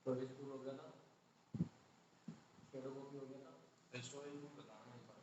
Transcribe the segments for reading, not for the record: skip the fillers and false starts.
Storage full हो गया था, शेडो कॉपी हो गया था, स्टोरेज फुल बताना नहीं पड़ा।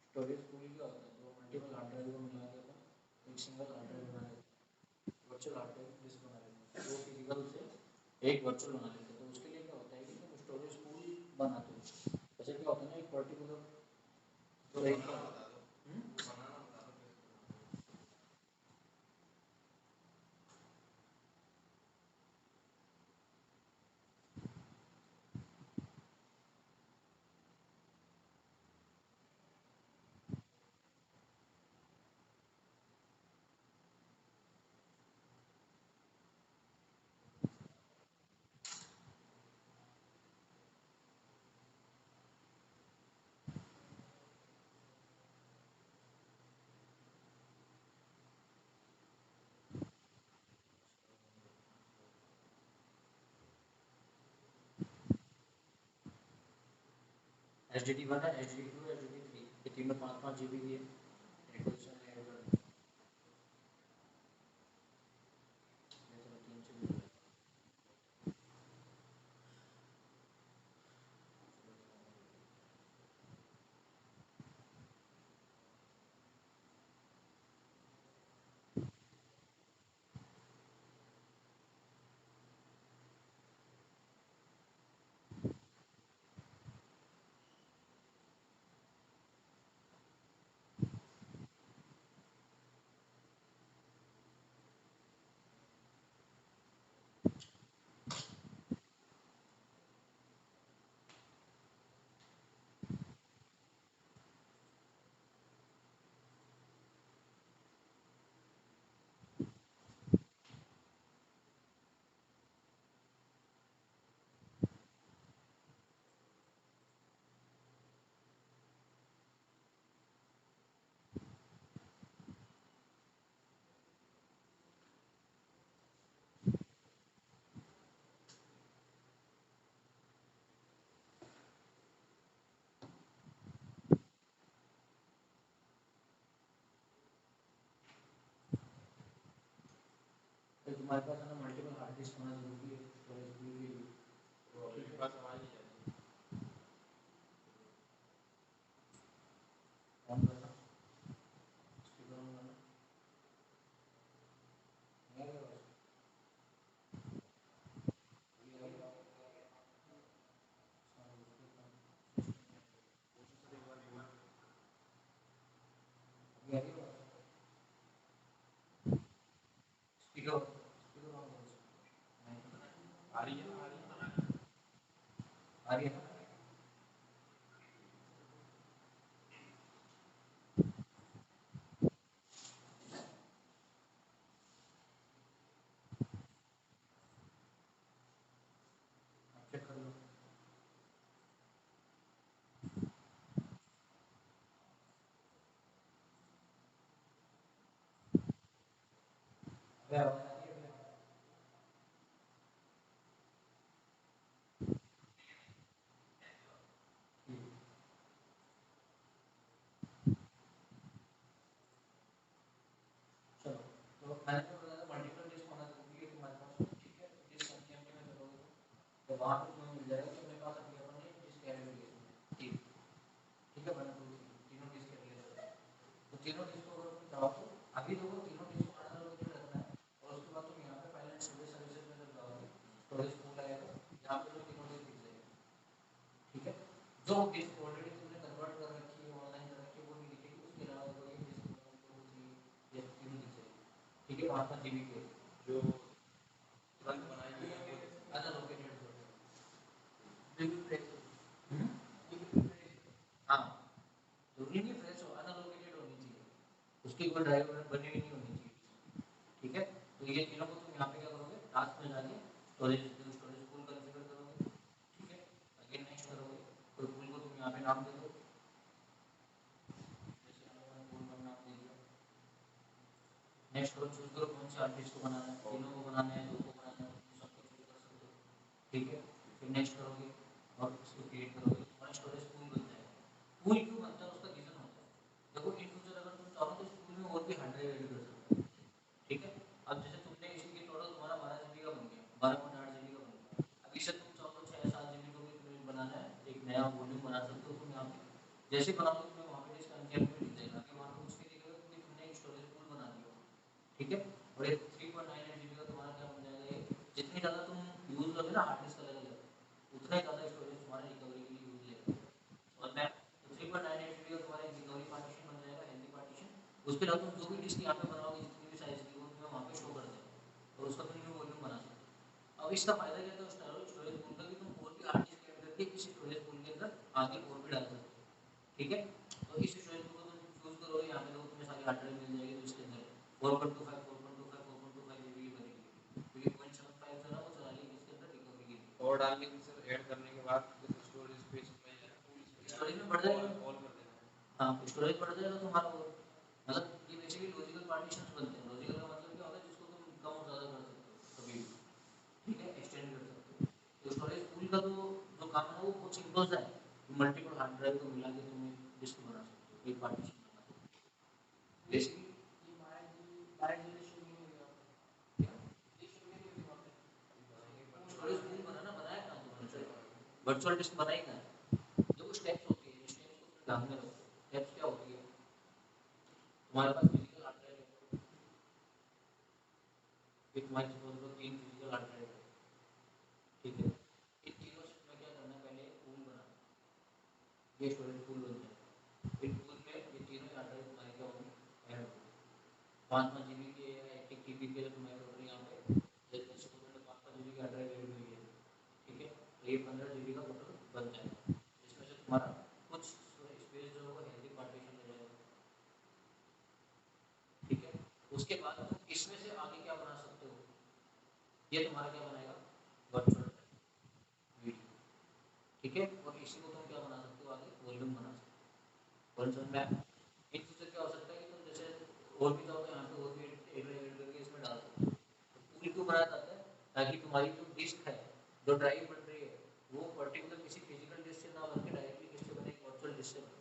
स्टोरेज फुल क्या होता है? जो मल्टीपल हार्ड ड्राइव को मिला के अपन एक सिंगल हार्ड ड्राइव बना लेते हैं, वर्चुअल हार्ड ड्राइव डिस्क बना लेते हैं, दो फिजिकल से एक वर्चुअल बना लेते हैं। तो उसके लिए क्या होता है कि तुम स्टोरेज फुल बनाते हो। जैसे क्या होता है ना, एक पर्टिकुलर तो एक HDD1 है, HDD2 है, HDD3, ये तीनों 5-5 GB की है। रिक्वेस्ट ऐड कर दें, ये चलो 3 से भी तो तुम्हारे पास है ना मल्टीपल हार्ड डिस्क होना जरूरी है स्टोरेज के लिए। तो आपके पास आवाज नहीं जाती, ऑन करना, स्पीकर ऑन करना, नहीं आ रही आवाज? अभी आ रही है? हाँ, उसके काम कोशिश से एक बार बोल, अभी आ रही है आवाज? स्पीकर स्पीकर ऑन करो, नहीं आ रही है, आ रही है, आ रही है ना? आप चेक कर लो। अरे आवाज आ रही है अभी? ठीक, चलो। तो मैंने तो बताया मल्टीपल डिस्क होना जरूरी है तुम्हारे पास, ठीक है? जिस संख्या में करोगे तो वहाँ पे तुम्हें मिल जाएगा कि अपने पास अभी अपन ने डिस्क ऐड कर दिया इसमें तीन, ठीक है? मैंने तीनों डिस्क ऐड किया, तो तीनों डिस्क को अगर तुम चाहो तो अभी देखो तीनों डिस्क को अलग लोकेटेड रखना है, और उसके बाद तुम यहाँ पे फाइल एंड स्टोरेज सर्विसेज में जब जाओगे, स्टोरेज फुल आएगा, यहाँ पे जो तीनों डिस्क दिख जाएगा, ठीक है? जो डिस्क ऑलरेडी तुमने कन्वर्ट कर रखी है, ऑनलाइन कर रखी है, वो नहीं दिखेगी, उसके अलावा वो ये डिस्क 1 2 3 ये तीनों दिख जाएगी, ठीक है? 5-5 GB के जो तुरंत बनाई हुई है वो अलग लोकेटेड हो जाएगी। की कोई ड्राइव बनी हुई नहीं होनी चाहिए, ठीक है। तो ये तीनों को तुम यहाँ पे क्या करोगे, टास्क में जाके स्टोरेज पूल कॉन्फ़िगर करोगे, ठीक है। अगेन नेक्स्ट करोगे, कोई पूल को तुम यहाँ पे नाम दे दो, जैसे मैंने पूल का नाम दे दिया। नेक्स्ट करो, चूज करो कौन से आर्टिस्ट को बनाना है, तीनों को बनाना है, दो को बनाना है, सबको चूज कर सकते हो, ठीक है। फिर नेक्स्ट करोगे और उसको क्रिएट करोगे, तुम्हारा स्टोरेज पूल बन जाएगा। पूल क्यों बनता है उसका रीजन होता है, देखो इन फ्यूचर अगर तुम चाहो तो इस पूल में और भी हार्ड ड्राइव ऐड कर सकते हो, ठीक है। अब जैसे तुमने इसकी टोटल तुम्हारा 12 GB का बन गया, 12.8 GB का बन गया। अब इससे तुम चाहो तो 6-7 GB को भी तुम्हें बनाना है, एक नया वॉल्यूम बना सकते हो तुम यहाँ पे। जैसे बना लो तुम्हें वहाँ पे डिस्क अनकैप्ड दिख जाएगा कि वहाँ पे कुछ नहीं दिखेगा क्योंकि तुमने एक स्टोरेज पूल बना दिया, ठीक है। और एक 3.98 GB का तुम्हारा क्या बन जाएगा, ये जितनी ज़्यादा तुम यूज़ करोगे ना हार्ड डिस्क अलग अलग, उतना ही ज़्यादा स्टोरेज तुम्हारा रिकवरी के लिए यूज लेगा। और मैं 3.98 GB का तुम्हारा एक रिकवरी पार्टीशन बन जाएगा, हेल्दी पार्टीशन। उस पर तुम जो भी डिस्क यहाँ पे बनाओगे जितनी भी साइज की वो तुम्हें वहाँ पे शो कर देगा और उसका तुम न्यू वॉल्यूम बना सकते हो। अब इसका फायदा क्या है स्टोरेज पूल का, कि तुम और भी हार्ड डिस्क ऐड करके इस स्टोरेज पूल के अंदर आगे और भी डाल सकते हो, ठीक है। तो इस स्टोरेज पूल को तुम चूज करोगे, यहाँ पे देखो तुम्हें सारी हार्ड ड्राइव मिल जाएगी, तो इसके अंदर 4.25 4.25 GB बनेगी, क्योंकि 0.75 जो है ना वो चला लेगी इसके अंदर रिकवरी के लिए। और डालने के सर ऐड करने के बाद जैसे स्टोरेज स्पेस में स्टोरेज में बढ़ जाएगा, ऑल कर देना है। हाँ स्टोरेज बढ़ जाएगा तुम्हारा। और मतलब ये बेसिकली लॉजिकल पार्टीशंस बनते हैं। लॉजिकल का मतलब क्या होता है, जिसको तुम कम और ज़्यादा कर सकते हो कभी भी, ठीक है, एक्सटेंड कर सकते हो। तो स्टोरेज पूल का तो जो काम है वो बहुत सिंपल सा है, मल्टीपल हार्ड ड्राइव को मिला के तुम एक डिस्क बना सकते हो, एक पार्टीशन बना सकते हो बेसिकली। स्टोरेज पूल बनाया कहाँ तुमने, वर्चुअल डिस्क बनाई कहाँ, जो स्टेप्स होती है स्टेप्स को ध्यान में रखो। स्टेप्स क्या होती है, तुम्हारे पास फिजिकल हार्ड ड्राइव है, एक तुम्हारी सपोज करो 3 फिजिकल हार्ड ड्राइव है, ठीक है। इन तीनों से तुम्हें क्या करना है, पहले एक पूल बनाना, ये स्टोरेज पूल बन जाए। इन पूल में ये तीनों हार्ड ड्राइव तुम्हारी क्या होंगी, ऐड होंगी। 5-5 GB के या 1 TB के तुम्हारे टोटल यहाँ पे जैसे सपोज में 5-5 GB की हार्ड ड्राइव ऐड हुई है, ठीक है। तो ये 15 GB का टोटल बन जाएगा, जिसमें से तुम्हारा कुछ स्पेस जो होगा हेल्दी पार्टीशन हो जाएगा, ठीक है। उसके बाद तुम इसमें से आगे क्या बना सकते हो, ये तुम्हारा क्या बनाएगा, वर्चुअल वीडियो, ठीक है। और इसी को तुम क्या बना सकते हो, आगे वॉल्यूम बना सकते हो। वर्चुअल मैप इन फ्यूचर क्या हो सकता है कि तुम जैसे और भी चाहो तो यहाँ पे और भी ऐड करके इसमें डाल सकते हो। तो पूल क्यों बनाया जाता है, ताकि तुम्हारी जो डिस्क है, जो ड्राइव बन रही है, वो पर्टिकुलर किसी फिजिकल डिस्क से ना बनकर डायरेक्टली किससे बने, एक वर्चुअल डिस्क से बने,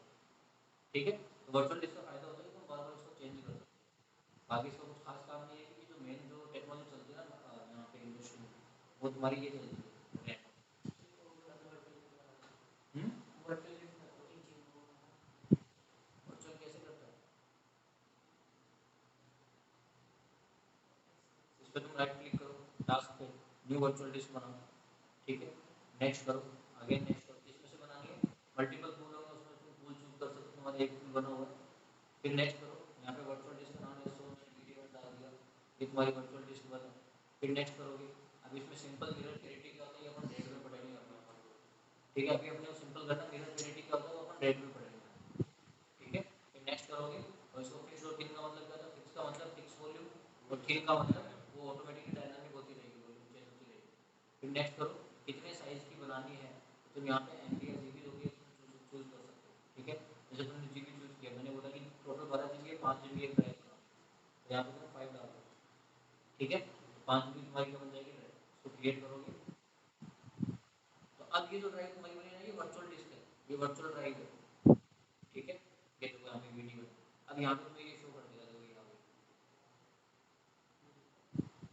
ठीक है। तो वर्चुअल डिस्क का फायदा होता है कि तुम बार बार इसको चेंज कर सकते हो। बाकी इसका कुछ खास काम नहीं है, कि जो मेन जो टेक्नोलॉजी चलती है ना यहाँ पे इंडस्ट्री में, वो तुम्हारी ये चलती है रैम। वर्चुअल कैसे करता है, इस पर तुम राइट क्लिक करो, टास्क पे न्यू वर्चुअल डिस्क बनाओ, ठीक है। नेक्स्ट करो, अगेन नेक्स्ट करो, इसमें से बनानी है, मल्टीपल पूल होंगे उसमें तुम पूल चूज कर सकते हो, तुम्हारा एक पूल बना हुआ है। फिर नेक्स्ट करो, यहाँ पे वर्चुअल डिस्क का नाम है, सो मैंने वीडियो डाल दिया, ये तुम्हारी वर्चुअल डिस्क बना। फिर नेक्स्ट करोगे, अब इसमें सिंपल मिरर क्लैरिटी क्या होता है, अपन रेड में पढ़ेंगे अपना, ठीक है। अभी अपने सिंपल करना, मिरर क्लैरिटी क्या होता है वो अपन रेड में पढ़ेंगे, ठीक है। फिर नेक्स्ट करोगे और इसको फिक्स और थिन का मतलब क्या था, फिक्स का मतलब फिक्स वॉल्यूम और थिन का मतलब वो ऑटोमेटिकली डायनामिक होती रहेगी, वॉल्यूम चेंज होती रहेगी। फिर नेक्स्ट करो, कितने साइज की बनानी है तो तुम यहाँ पे एमबी या जीबी होगी चूज कर सकते हो, ठीक है। जैसे तुमने जीबी चूज किया, मैंने बोला कि टोटल 12 GB है, 5 GB एक ड्राइव बनाओ, तो यहाँ पे तुम 5 डाल दो, ठीक है। 5 GB तुम्हारी क्या बन जाएगी ड्राइव, उसको क्रिएट करोगे। तो अब ये जो ड्राइव तुम्हारी बनी है ना, ये वर्चुअल डिस्क है, ये वर्चुअल ड्राइव है, ठीक है। ये देखो यहाँ पे वीडियो है, अब यहाँ पे तुम्हें ये शो कर देगा, देखो यहाँ पे,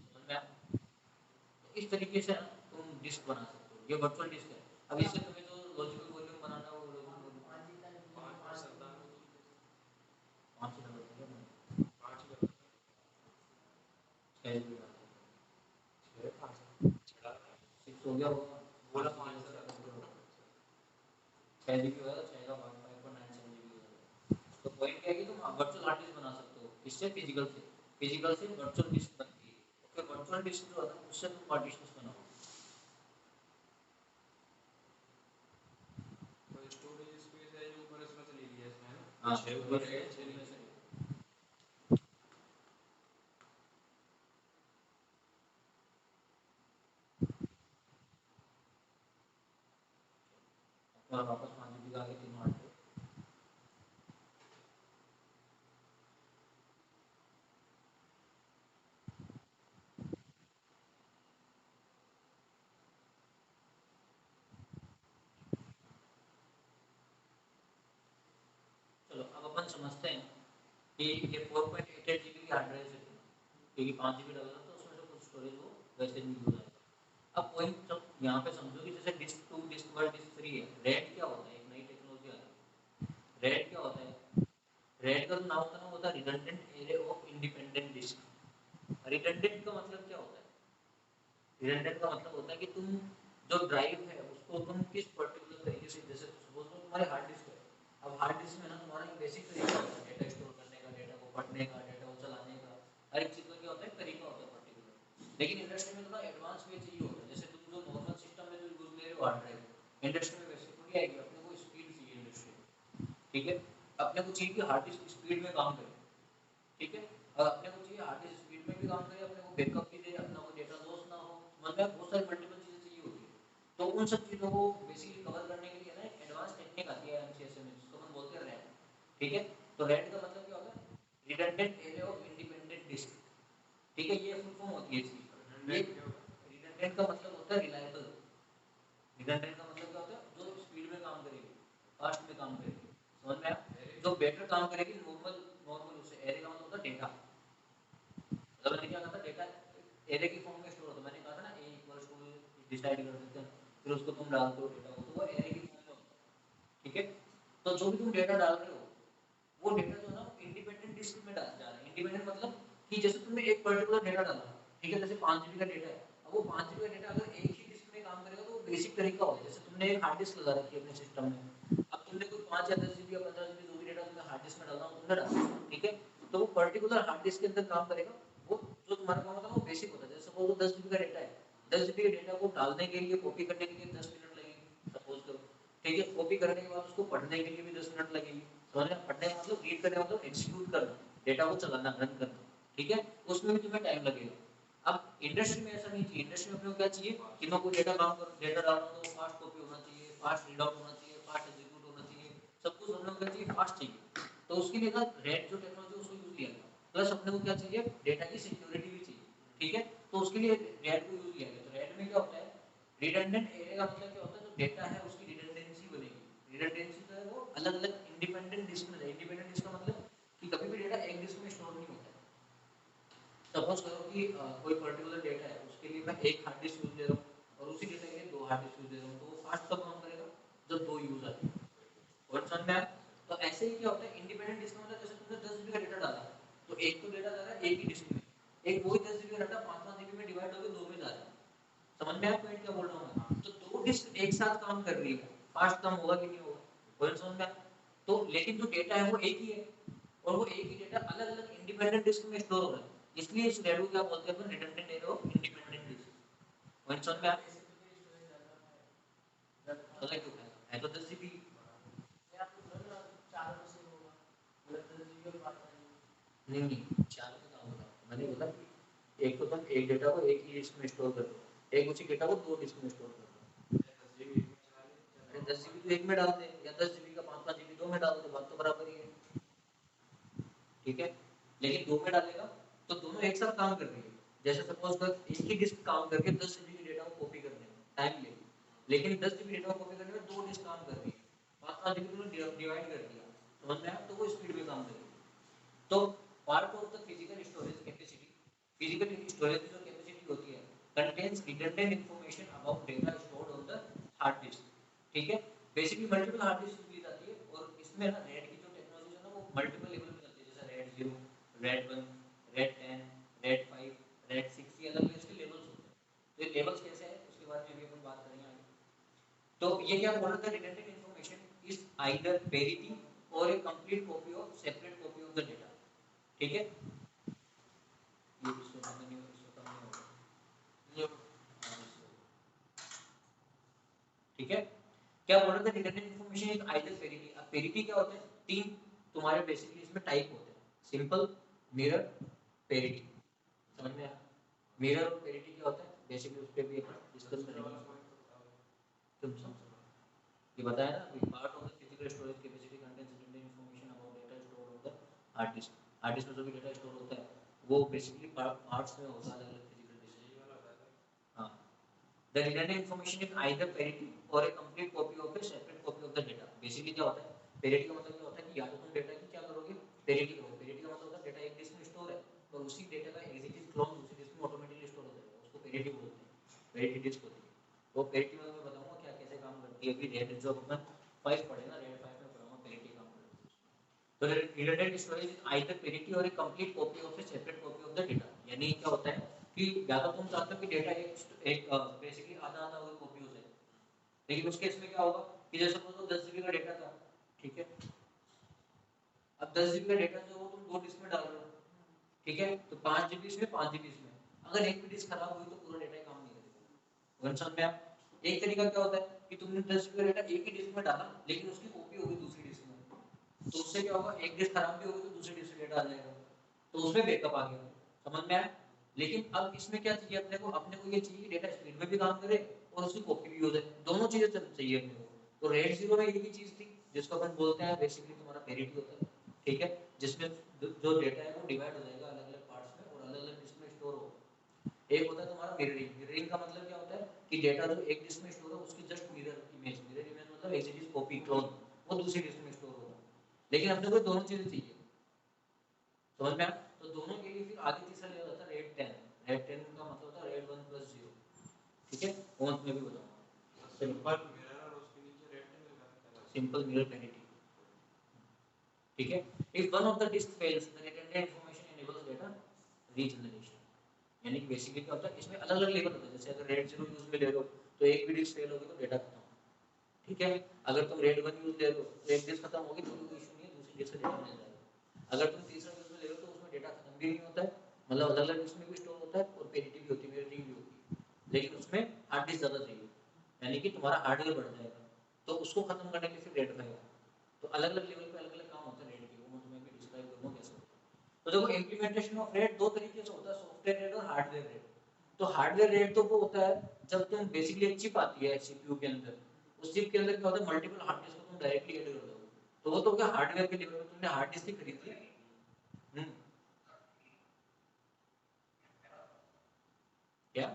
समझ में आया? तो इस तरीके से ना तुम डिस्क बना सकते हो, ये वर्चुअल डिस्क है। अब इससे तुम्हें जो लॉजिकल वॉल्यूम बनाना है वो लॉजिकल वॉल्यूम 5 से डबल करें, 6 GB डाल दो, 6 हो गया होगा, बोला 5 से डबल करो, 6 GB होगा तो 6 का 5.97 GB हो जाएगा। तो पॉइंट क्या है कि तुम वर्चुअल हार्ड डिस्क बना सकते हो, इससे फिजिकल से वर्चुअल डिस्क बनती है। फिर वर्चुअल डिस्क जो है उससे तुम पार्टीशंस बनाओ। तो स्टोरेज स्पेस है जो ऊपर इसमें से ले लिया इसमें है ना, हाँ, 6 ऊपर है 6 नीचे। और वापस 5 GB का आगे 3 हार्ड ड्राइव। चलो अब अपन समझते हैं कि ये 4.88 GB की हार्ड ड्राइव से क्योंकि 5 GB डाला तो उसमें से कुछ स्टोरेज वो वैसे नहीं यूज आएगा। अब पॉइंट सब यहाँ पे समझो कि जैसे डिस्क 2 डिस्क 1 डिस्क 3 है, रेड क्या होता है, एक नई टेक्नोलॉजी आ रही है। रेड क्या होता है, रेड का नाम होता है redundant array of independent disk. Redundant का मतलब क्या होता है, रिडंडेंट का मतलब होता है कि तुम जो ड्राइव है उसको तुम किस पर्टिकुलर तरीके से, जैसे सपोज तुम्हारे हार्ड डिस्क है, अब हार्ड डिस्क में ना तुम्हारा एक बेसिक तरीका होता है डेटा स्टोर करने का, डेटा को पढ़ने का, डेटा को चलाने का, हर एक चीज का क्या होता है तरीका होता है पर्टिकुलर। लेकिन इंडस्ट्री में थोड़ा एडवांस वे चाहिए होता है, जैसे तुम जो नॉर्मल सिस्टम में जो यूज ले रहे हो हार्ड ड्राइव, इंडस्ट्री में वैसे थोड़ी आएगी, अपने को स्पीड चाहिए इंडस्ट्री में, ठीक है। अपने को चाहिए कि हार्ड डिस्क स्पीड में काम करे, ठीक है। और अपने को चाहिए हार्ड डिस्क स्पीड में भी काम करे, अपने को बैकअप भी दे, अपना को डेटा लॉस ना हो, मतलब बहुत सारी मल्टीपल चीजें चाहिए होती है। तो उन सब चीजों को बेसिकली कवर करने के लिए ना एक एडवांस टेक्निक आती है एमसीएस में, जिसको हम बोलते हैं रैड, ठीक है। तो रैड का मतलब क्या होता है, redundant array of independent disk, ठीक है। ये फुल फॉर्म होती है इसकी। ये रिडंडेंट का मतलब होता है रिलायबल, रिडंडेंट का मतलब क्या होता है जो स्पीड में काम करेगी, फास्ट में काम करेगी, समझ में आया, जो बेटर काम करेगी नॉर्मल, नॉर्मल उससे। एरे का मतलब होता है डेटा, मतलब मैंने क्या कहा था, डेटा एरे की फॉर्म में स्टोर होता है, मैंने कहा था ना ए इक्वल्स टू डिसाइड कर देते हैं, फिर उसको तुम डाल दो डेटा को, तो वो एरे की फॉर्म में होता है, ठीक है। तो जो भी तुम डेटा डाल रहे हो वो डेटा जो है ना इंडिपेंडेंट डिस्क में डाल जा रहा है। इंडिपेंडेंट मतलब कि जैसे तुमने एक पर्टिकुलर डेटा डाला, ठीक है, जैसे 5 GB का डेटा है, अब वो 5 GB का डेटा अगर एक ही डिस्क में काम करेगा तो वो बेसिक तरीका होता है, जैसे तुमने एक हार्ड डिस्क लगा रखी है अपने सिस्टम में, अब तुमने कोई 5 या 10 GB या 15 GB जो भी डेटा तुमने हार्ड डिस्क में डालना हो तुमने डाला, ठीक है, तो वो पर्टिकुलर हार्ड डिस्क के अंदर काम करेगा। वो जो तुम्हारा काम होता है वो बेसिक होता है, जैसे सपोज 10 GB का डेटा है, 10 GB के डेटा को डालने के लिए, कॉपी करने के लिए 10 मिनट लगेंगे सपोज करो, ठीक है। कॉपी करने के बाद उसको पढ़ने के लिए भी 10 मिनट लगेंगे, समझ रहे हैं, पढ़ने का मतलब रीड करने का मतलब एग्जीक्यूट करना, डेटा को चलाना, रन करना, ठीक है, उसमें भी तुम्हें टाइम लगेगा। अब इंडस्ट्री में ऐसा नहीं चाहिए, इंडस्ट्री में अपने को क्या चाहिए कि मैं कोई डेटा काम करूं, डेटा डालना तो फास्ट कॉपी होना चाहिए, फास्ट रीड आउट होना चाहिए, फास्ट एग्जीक्यूट होना चाहिए, सब कुछ अपने को क्या चाहिए, फास्ट चाहिए। तो उसके लिए ना रेड जो टेक्नोलॉजी उसको यूज किया गया, प्लस अपने को क्या चाहिए, डेटा की सिक्योरिटी भी चाहिए, ठीक है। तो उसके लिए रेड को यूज किया गया। तो रेड में क्या होता है, रिडंडेंट एरे का मतलब क्या होता है, जो डेटा है उसकी रिडंडेंसी बनेगी। रिडंडेंसी जो है वो अलग अलग इंडिपेंडेंट डिस्क में जाए। इंडिपेंडेंट डिस्क का मतलब कि कभी भी डेटा एक डिस्क में स्टोर नहीं होता है। सपोज करो कि कोई पर्टिकुलर डेटा है, उसके लिए मैं एक हार्ड डिस्क यूज ले रहा हूँ और उसी डेटा के लिए 2 हार्ड डिस्क यूज ले रहा हूँ, तो वो फास्ट कब काम करेगा, जब 2 यूज आते हैं, और समझ में आया। तो ऐसे ही क्या होता है इंडिपेंडेंट डिस्क में, मतलब जैसे तुमने 10 GB का डेटा डाला, तो एक तो डेटा जा रहा है एक ही डिस्क में, एक वही 10 GB का डाटा 5-5 GB में डिवाइड होकर 2 में जा रहा है, समझ में आया पॉइंट क्या बोल रहा हूँ मैं। तो 2 डिस्क एक साथ काम कर रही है, फास्ट काम होगा कि नहीं होगा, पॉइंट समझ में आया। तो लेकिन जो डेटा है वो एक ही है, और वो एक ही डेटा अलग अलग इंडिपेंडेंट डिस्क में स्टोर हो रहा है, इसलिए इस रेड को क्या बोलते हैं अपन, redundant array of independent disk, point समझ में आया। पता क्यों है तो 10 GB, नहीं नहीं 4 में काम होता है, मैंने बोला कि एक तो तुम एक डेटा को एक ही डिस्क में स्टोर कर दो, एक उसी डेटा को 2 डिस्क में स्टोर कर दो। अरे 10 GB तो एक में डाल दे, या 10 GB का 5-5 GB 2 में डाल दो, बात तो बराबर ही है, ठीक है। लेकिन 2 में डालेगा तो दोनों एक साथ काम कर रही है, जैसे सपोज कर एक ही डिस्क काम करके 10 GB डेटा को कॉपी करने में टाइम ले, लेकिन 10 GB डेटा को कॉपी करने में 2 डिस्क काम कर रही है, 5-5 GB को डिवाइड कर दिया, समझ में आया, तो वो स्पीड में काम करेगी। तो part of the physical storage capacity, physical storage की जो कैपेसिटी होती है, contains redundant information about data stored on the hard disk, ठीक है। Basically multiple hard disk use की जाती है, और इसमें ना रेड की जो टेक्नोलॉजी है ना वो मल्टीपल लेवल पे चलती है, जैसे red 0, red 1, red 10, red 5, red 6, ये अलग अलग इसके लेवल्स होते हैं। तो ये लेवल्स कैसे हैं उसके बारे में भी अपन बात करेंगे आगे। तो ये क्या बोल रहा था, redundant information is either parity or a complete copy of separate copy of the data, ठीक है। ये इसको कम नहीं होगा, इसको कम नहीं होगा, ये ठीक है। क्या बोल रहे थे, redundant information is either parity. अब पेरिटी क्या होता है, 3 तुम्हारे बेसिकली इसमें टाइप होते हैं, सिंपल, मिरर, पेरिटी, समझ में आया। मिरर और पेरिटी क्या होता है बेसिकली, उस पे भी अपन डिस्कस करेंगे, तुम समझो। ये बताया ना, कोई part of the physical storage capacity contains general information about data store on the hard disk. Hard disk में जो भी डेटा स्टोर होता है वो बेसिकली पार्ट्स में होता है, अलग अलग फिजिकल डिस्क। यही वाला बताया था। हाँ, the redundant information is either parity or a complete copy of a separate copy of the data। Basically क्या होता है, पेरिटी का मतलब क्या होता है कि या तो तुम डेटा की क्या करोगे, पेरिटी करोगे। पेरिटी का मतलब होता है डेटा एक डिस्क में स्टोर है और उसी डेटा का एग्जीक्यूट क्लोन दूसरी डिस्क में ऑटोमेटिकली स्टोर हो जाएगा, उसको पेरिटी बोलते हैं, पेरिटी डिस्क होती है। वो पेरिटी में मैं बताऊंगा क्या कैसे काम करती है। अभी रेड जो अपन 5 पढ़े ना, रेड 5 में पढ़ाऊंगा पेरिटी काम करती है। तो redundant storage is either parity or a complete copy of a separate copy of the data। यानी क्या होता है कि या तो तुम चाहते हो कि डेटा एक बेसिकली आधा आधा कॉपी हो जाए, लेकिन उस केस में क्या होगा कि जैसे सपोज 10 जीबी का डेटा था, ठीक है, अब 10 जीबी का डेटा जो तुम दो डिस्क में डाल रहे हो, ठीक है, तो 5 जीबी इसमें 5 जीबी इसमें, अगर एक भी डिस्क खराब हुई तो पूरा डेटा ही काम नहीं करेगा। अगर समझ में आप, एक तरीका क्या होता है कि तुमने 10 जीबी का डेटा एक ही डिस्क में डाला लेकिन उसकी कॉपी होगी दूसरी डिस्क में, तो उससे क्या होगा, एक डिस्क खराब भी होगी तो दूसरी डिस्क से डेटा आ जाएगा, तो उसमें बैकअप आ गया। समझ में आया। लेकिन अब इसमें क्या चाहिए अपने को ये चाहिए कि डेटा स्पीड में भी काम करे और उसकी कॉपी भी हो जाए, दोनों चीजें चाहिए अपने को। तो रेड जीरो में एक ही चीज थी जिसको अपन बोलते हैं बेसिकली तुम्हारा पेरिटी होता है, ठीक है, जिसमें जो डेटा है वो डिवाइड हो जाएगा अलग अलग पार्ट्स में और अलग अलग डिस्क में स्टोर होगा। एक होता है तुम्हारा मिररिंग। मिररिंग का मतलब क्या होता है कि डेटा जो एक डिस्क में स्टोर है उसकी just mirror image, mirror image मतलब एक्सिस कॉपी क्लोन, वो दूसरी डिस्क में स्टोर होगा। लेकिन अपने को दोनों चीजें चाहिए, समझ में आया। तो दोनों के लिए फिर आगे तीसरा लेवल होता है रेड 10। रेड 10 का मतलब होता है रेड 1 प्लस 0, ठीक है, वो अंत में भी बताऊंगा। सिंपल मिरर और उसके नीचे रेड टेन लगा रखा है। सिंपल मिरर पेरिटी, ठीक है। If one of the disk fails the redundant information enables data regeneration। यानी कि बेसिकली क्या होता है, इसमें अलग अलग लेवल होता है। जैसे अगर रेड 0 यूज में ले लो तो एक भी डिस्क फेल होगी तो डेटा खत्म, ठीक है। अगर तुम रेड 1 यूज ले लो तो एक डिस्क खत्म होगी तो कोई इशू नहीं है, दूसरी डिस्क से डेटा मिल जाएगा। अगर तुम तीसरा यूज में ले लो तो उसमें डेटा खत्म भी नहीं होता है, मतलब अलग अलग डिस्क में भी स्टोर होता है और पेरिटी भी होती है, मिररिंग भी होती है, लेकिन उसमें हार्ड डिस्क ज्यादा चाहिए, यानी कि तुम्हारा हार्डवेयर बढ़ जाएगा, तो उसको खत्म करने के लिए फिर रेड 5। तो अलग अलग लेवल पे अलग अलग काम होता है रेड के, वो मैं तुम्हें भी डिस्क्राइब करूंगा कैसे होता है। तो देखो इंप्लीमेंटेशन ऑफ रेड दो तरीके से होता है, सॉफ्टवेयर रेड और हार्डवेयर रेड। तो हार्डवेयर रेड तो वो होता है जब तुम बेसिकली एक चिप आती है सीपीयू के अंदर, उस चिप के अंदर क्या होता है मल्टीपल हार्ड डिस्क को तुम डायरेक्टली ऐड कर दोगे, तो वो तो क्या हार्डवेयर के लेवल पे तुमने हार्ड डिस्क ही खरीद ली। क्या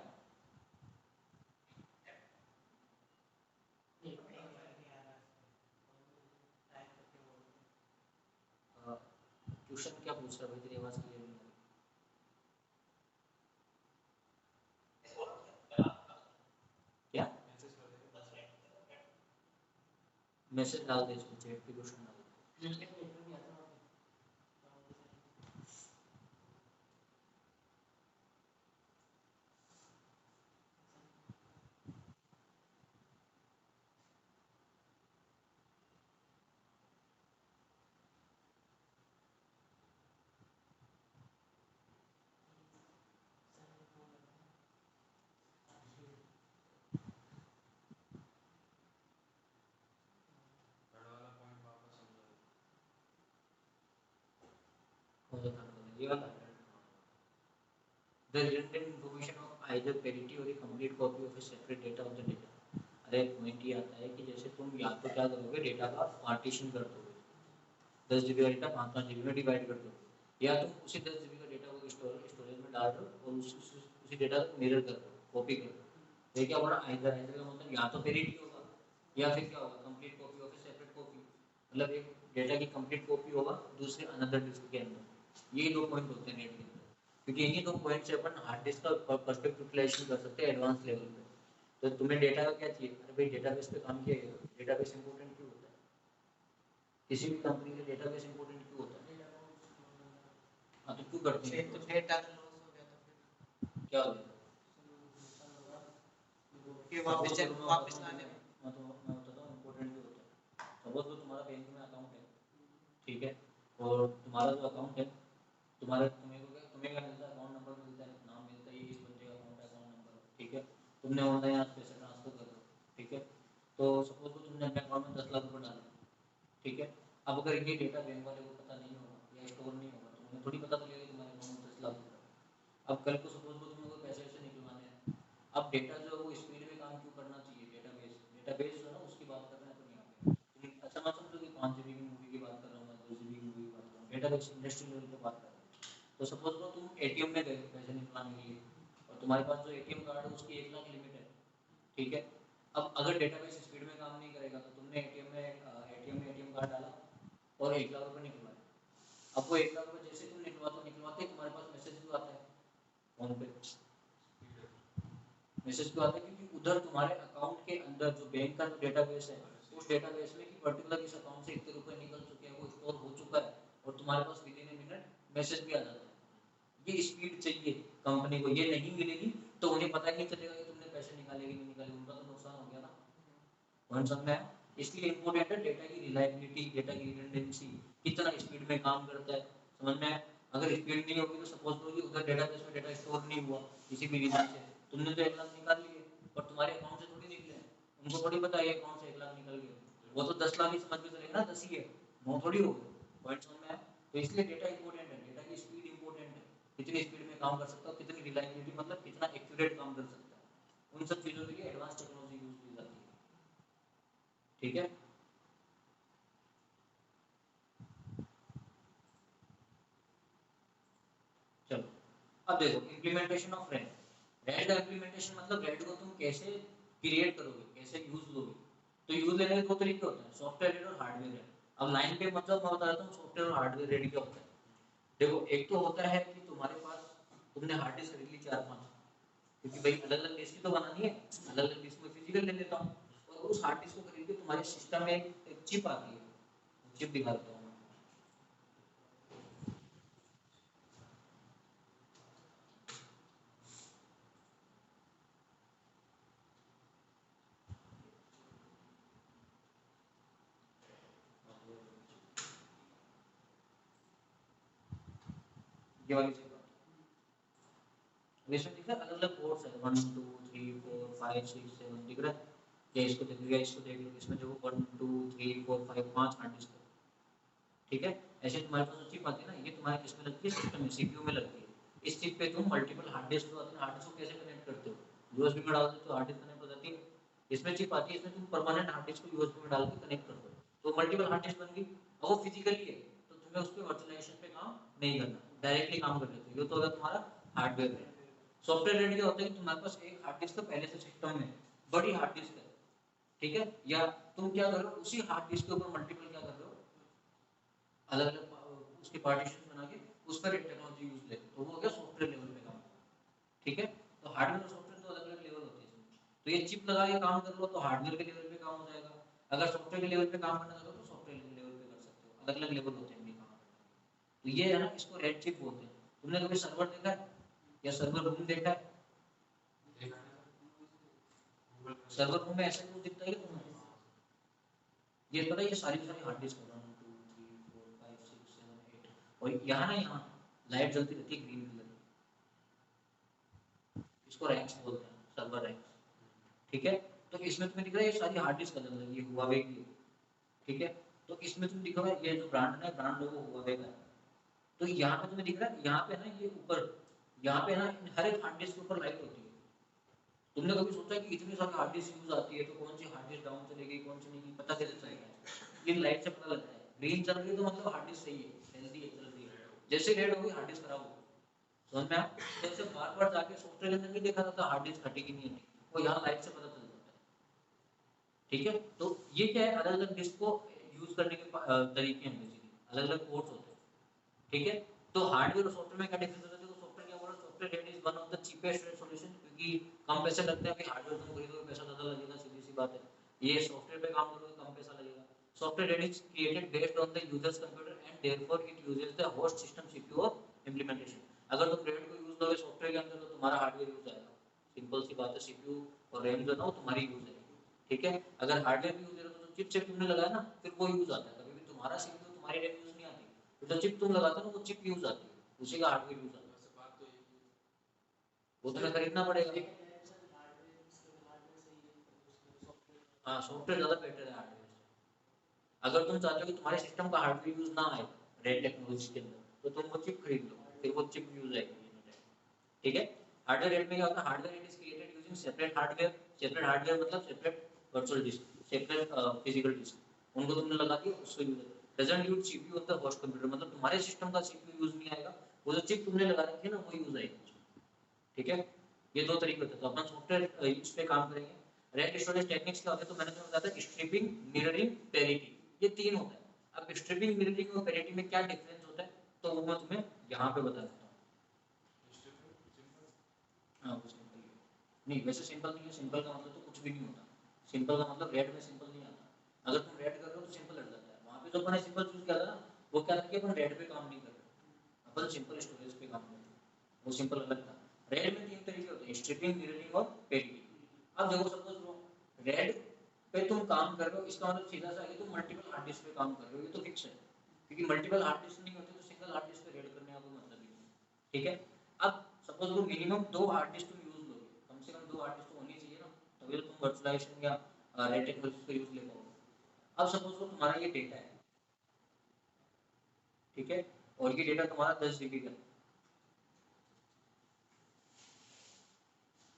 ट्यूशन क्या पूछ रहा है भाई, तेरी आवाज क्लियर नहीं आ रही। क्या मैसेज कर देगा। मैसेज डाल दे इसमें, चैट पे क्वेश्चन डाल दे। थर्ड वाला पॉइंट वापस समझाओ। कौन सा था ये वाला, the redundant information of either parity or a complete copy of a separate data of the data। अरे पॉइंट ये आता है कि जैसे तुम या तो क्या करोगे, डेटा का पार्टीशन कर दोगे, 10 जीबी का डेटा 5 जीबी में डिवाइड कर दोगे, या तुम उसी 10 जीबी का डेटा को स्टोरेज में डाल दो और उसी डेटा को मिरर कर दो, कॉपी कर दो। ये क्या होगा, आइदर आइदर का मतलब या तो पेरिटी होगा या फिर क्या होगा complete copy of A separate copy, मतलब एक डेटा की कंप्लीट कॉपी होगा दूसरे अनदर डिस्क के अंदर। ये दो पॉइंट होते हैं नेट के अंदर, क्योंकि इन्हीं दो पॉइंट से अपन हार्ड डिस्क का पर्सपेक्टिव यूटिलाइजेशन कर सकते हैं एडवांस लेवल पे। तो तुम्हें डेटा का क्या चाहिए, अरे भाई डेटाबेस पे काम किया गया, डेटाबेस इंपॉर्टेंट क्यों होता है, किसी भी कंपनी के डेटाबेस इंपॉर्टेंट क्यों होता है। हाँ तो क्यों करते हैं, तो डेटा लॉस हो गया तो फिर क्या हो गया, फिर वापस लाने में मैं बताता हूँ इम्पोर्टेंट क्यों होता है। सपोज तो तुम्हारा बैंक में अकाउंट है, ठीक है, और तुम्हारा जो अकाउंट है, तुम्हें क्या मिलता है, अकाउंट नंबर मिलता है, नाम मिलता है, ये इस बंदे का अकाउंट है, अकाउंट नंबर, ठीक है, तुमने ऑनलाइन आज पैसे ट्रांसफर कर दो, ठीक है, तो सपोज तो तुमने अपने अकाउंट में 10 लाख रुपये डाले, ठीक है, अब अगर ये डेटा बैंक वाले को पता नहीं होगा या स्टोर नहीं होगा तो उन्हें थोड़ी पता चलेगा कि तुम्हारे अकाउंट में 10 लाख रुपये। अब कल को सपोज को तुम्हें कोई पैसे वैसे निकलवाने हैं, अब डेटा जो है वो स्पीड में काम क्यों करना चाहिए, डेटाबेस, डेटाबेस जो है ना उसकी बात कर रहे हैं अपन ऐसा ना समझो कि 5 GB की मूवी की बात कर रहा हूँ मैं, 2 GB की मूवी की बात कर रहा हूँ, डेटाबेस इंडस्ट्री लेवल पे बात कर रहा हूँ। तो सपोज करो तुम एटीएम में गए पैसे निकालने के लिए और तुम्हारे पास जो एटीएम कार्ड है उसकी 1 लाख लिमिट है, ठीक है। अब अगर डेटाबेस स्पीड में काम नहीं करेगा तो तुमने एटीएम कार्ड डाला और 1 लाख रुपए निकलवाए। अब वो 1 लाख रुपए जैसे तुम निकलवाते तुम्हारे पास मैसेज भी आता है फोन पे, मैसेज क्यों आता है? क्योंकि उधर तुम्हारे अकाउंट के अंदर जो बैंक का जो डेटाबेस है उस डेटाबेस में कि पर्टिकुलर इस अकाउंट से इतने रुपए निकल चुके हैं, वो स्टोर हो चुका है और तुम्हारे पास within a minute message भी आ जाता है। ये स्पीड चाहिए कंपनी को, ये नहीं मिलेगी तो उन्हें पता ही नहीं चलेगा कि तुमने पैसे निकाले कि नहीं निकाले, उनका तो नुकसान हो गया ना। पॉइंट समझ में आया? इसलिए इंपॉर्टेंट है डेटा की रिलायबिलिटी, डेटा की रिडंडेंसी, कितना स्पीड में काम करता है, समझ में आया? अगर स्पीड नहीं होगी तो सपोज करो कि उधर डेटाबेस में डेटा स्टोर नहीं हुआ किसी भी रीजन से, तुमने तो 1 लाख निकाल लिए पर तुम्हारे अकाउंट से थोड़ी निकले हैं, उनको थोड़ी पता है अकाउंट से 1 लाख निकल गए, वो तो 10 लाख ही समझ में चलेगा ना, 10 ही है, 9 थोड़ी हो गए। पॉइंट समझ में आया? तो इसलिए डेटा इंपॉर्टेंट है, डेटा की स्पीड इंपॉर्टेंट है, कितनी स्पीड में काम कर सकता है, कितनी रिलायबिलिटी मतलब कितना एक्यूरेट काम कर सकता है, उन सब चीज़ों के लिए एडवांस टेक्नोलॉजी यूज की जाती है, ठीक है। चलो अब देखो इम्प्लीमेंटेशन ऑफ रैड। रैड का इम्प्लीमेंटेशन मतलब रैड को तुम कैसे क्रिएट करोगे, कैसे यूज लोगे। तो यूज लेने के 2 तरीके होते हैं, सॉफ्टवेयर रेड और हार्डवेयर रेड। अब लाइन पे मतलब मैं बता देता हूँ सॉफ्टवेयर और हार्डवेयर रेड क्या होता है। देखो एक तो होता है कि तुम्हारे पास तुमने हार्ड डिस्क खरीद ली 4-5, क्योंकि भाई अलग अलग डिस्क तो बनानी है, अलग अलग डिस्क में फिजिकल ले लेता हूँ और उस हार्ड डिस्क को खरीद के तुम्हारे सिस्टम में एक चिप आती है, चिप दिखा देता हूँ। ये वाली चिप इसमें दिख रहा है, अलग अलग पोर्ट्स है, 1 2 3 4 5 6 7 दिख रहा है। या इसको देख लो या इसको देख लो, इसमें जो 1 2 3 4 5 5 हार्ड डिस्क है, ठीक है। ऐसे तुम्हारे पास चिप आती है ना, ये तुम्हारे किस में लगती है, सिस्टम में सीपीयू में लगती है। इस चिप पे तुम मल्टीपल हार्ड डिस्क जो आते हैं, हार्ड डिस्क को कैसे कनेक्ट करते हो, यूएसबी में डाल देते हो, हार्ड डिस्क कनेक्ट हो जाती है। इसमें चिप आती है, इसमें तुम परमानेंट हार्ड डिस्क को यूएसबी में डाल के कनेक्ट कर दो, तो मल्टीपल हार्ड डिस्क बन गई। अब वो फिजिकली है तो तुम्हें उस पे वर्चुअलाइजेशन पे काम नहीं करना, डायरेक्टली काम कर लेते हो। ये तो होगा तुम्हारा हार्डवेयर में। सॉफ्टवेयर रेडी होता है कि तुम्हारे पास एक हार्ड डिस्क तो पहले से सिस्टम में बड़ी हार्ड डिस्क है, ठीक है। या तुम क्या कर रहे हो, उसी हार्ड डिस्क के ऊपर मल्टीपल क्या कर रहे हो, अलग अलग उसके पार्टीशन बना के उस पर टेक्नोलॉजी यूज ले, तो वो हो गया सॉफ्टवेयर लेवल पे काम, ठीक है। तो हार्डवेयर और सॉफ्टवेयर तो अलग अलग लेवल होते हैं इसमें। तो ये चिप लगा के काम कर लो तो हार्डवेयर के लेवल पे काम हो जाएगा, अगर सॉफ्टवेयर के लेवल पे काम करना चाहो तो सॉफ्टवेयर के लेवल पे कर सकते हो, अलग अलग लेवल होते हैं इनके काम करने। तो ये है ना, इसको रेड चिप बोलते हैं। तुमने कभी सर्वर देखा है या सर्वर रूम देखा है? सर्वर रूम में ऐसा क्यों दिखता है कि तुम्हें ये पता है, ये सारी हार्ड डिस्क 1 2 3 4 5 6 7 8 और यहाँ ना, यहाँ लाइट जलती रहती है ग्रीन कलर की, इसको रैंक्स बोलते हैं, सर्वर रैंक्स, ठीक है। तो इसमें तुम्हें दिख रहा है ये सारी हार्ड डिस्क अलग अलग, ये हुआवे की, ठीक है। तो इसमें तुम दिखा हुआ ये जो ब्रांड है, ब्रांड लोगो हुआवे का है। तो यहाँ पे तुम्हें दिख रहा है, यहाँ पे है ना ये ऊपर, यहाँ पे है ना हर एक हार्ड डिस्क के ऊपर लाइट होती है। तुमने कभी सोचा कि इतनी सारी हार्ड डिस्क यूज आती है तो कौन सी हार्ड डिस्क डाउन चलेगी, कौन सी नहीं, पता कैसे चलेगा? ये लाइट से पता लगता है, ग्रीन चल रही है तो मतलब हार्ड डिस्क सही है, हेल्दी है, चल रही है। जैसे रेड होगी हार्ड डिस्क खराब होगी, समझ में आया? तो ऐसे बार बार जाके सॉफ्टवेयर के अंदर नहीं देखा जाता हार्ड डिस्क हटेगी नहीं हटेगी, वो यहाँ लाइट से पता चल जाता है, ठीक है। तो ये क्या है, अलग अलग डिस्क को यूज करने के तरीके हैं, बेसिकली अलग अलग पोर्ट्स होते हैं, ठीक है। तो हार्डवेयर और सॉफ्टवेयर में क्या डिफरेंस होता है? देखो सॉफ्टवेयर क्या बोला, software rate is one of the cheapest solution, क्योंकि कम पैसे लगते हैं, कि हार्डवेयर तुम खरीदोगे पैसा ज्यादा लगेगा, सीधी सी बात है। ये सॉफ्टवेयर पे काम करोगे कम पैसा लगेगा। Software rate is created based on the users computer and therefore it uses the host system CPU of implementation. अगर तुम रेट को यूज करोगे सॉफ्टवेयर के अंदर तो तुम्हारा हार्डवेयर यूज आएगा, सिंपल सी बात है, सीपीयू और रैम जो है ना वो तुम्हारी यूज आएगी, ठीक है। अगर हार्डवेयर भी यूज है तो चिप से तुमने लगाया ना, फिर वो यूज आता है, कभी भी तुम्हारा सीपीयू तुम्हारी रैम यूज नहीं आती, तो चिप तुम लगाते हो ना वो चिप यूज आती है, उसी का हार्डवेयर यूज आता है, वैसे बात तो ये है। वो तुम्हें खरीदना पड़ेगा। हाँ सॉफ्टवेयर ज़्यादा बेटर है हार्डवेयर से। अगर तुम चाहते हो कि तुम्हारे सिस्टम का हार्डवेयर यूज ना आए रेड टेक्नोलॉजी के अंदर, तो तुम वो चिप खरीद लो, फिर वो चिप यूज आएगी, ठीक है। हार्डवेयर रेट में क्या होता है, hardware RAID is created using separate hardware मतलब separate virtual disk, separate physical disk, उनको तुमने लगा दिया, उससे use doesn't use CPU on the host computer, मतलब तुम्हारे सिस्टम का सीपीयू यूज नहीं आएगा, वो जो चिप तुमने लगा रखी है ना वो यूज आएगी। ठीक है, ये दो तरीके होते हैं। तो अपन सॉफ्टवेयर इस पे काम करेंगे। रैक स्टोरेज टेक्निक्स क्या होते हैं, तो मैंने तुम्हें बताया था स्ट्रिपिंग, मिररिंग, पैरिटी, ये तीन होता है। अब स्ट्रिपिंग, मिररिंग और पैरिटी में क्या डिफरेंस होता है, तो वो मैं तुम्हें यहाँ पे बता देता हूँ। हाँ वो सिंपल है, नहीं वैसे सिंपल नहीं है, सिंपल का मतलब तो कुछ भी नहीं होता, सिंपल का मतलब रेड में सिंपल नहीं आता। अगर तुम रेड कर रहे हो तो सिंपल लग जाता है, वहाँ पे जो अपन ने सिंपल चूज किया था ना, वो क्या था कि अपन रेड पे काम नहीं कर रहे, अपन सिंपल स्टोरेज पे काम कर रहे हैं, वो सिंपल अलग था। रेड में तीन तरीके होते हैं, स्ट्रिपिंग, मिररिंग और पैरिटी। अब देखो सपोज लो रेड पे तुम काम कर रहे हो, इसका मतलब सीधा सा है कि तुम मल्टीपल हार्ड डिस्क पे काम कर रहे हो, ये तो फिक्स है, क्योंकि मल्टीपल हार्ड डिस्क नहीं होते तो सिंगल हार्ड डिस्क पे रेड करने का कोई मतलब ही नहीं। ठीक है, अब सपोज लो मिनिमम दो हार्ड डिस्क तुम यूज लोगे, कम से कम दो हार्ड डिस्क तो होनी चाहिए ना, तभी तो तुम वर्चुअलाइजेशन या रेड टेक्नोलॉजी का यूज ले पाओगे। अब सपोज लो तुम्हारा ये डेटा है, ठीक है, और ये डेटा तुम्हारा 10 GB का है।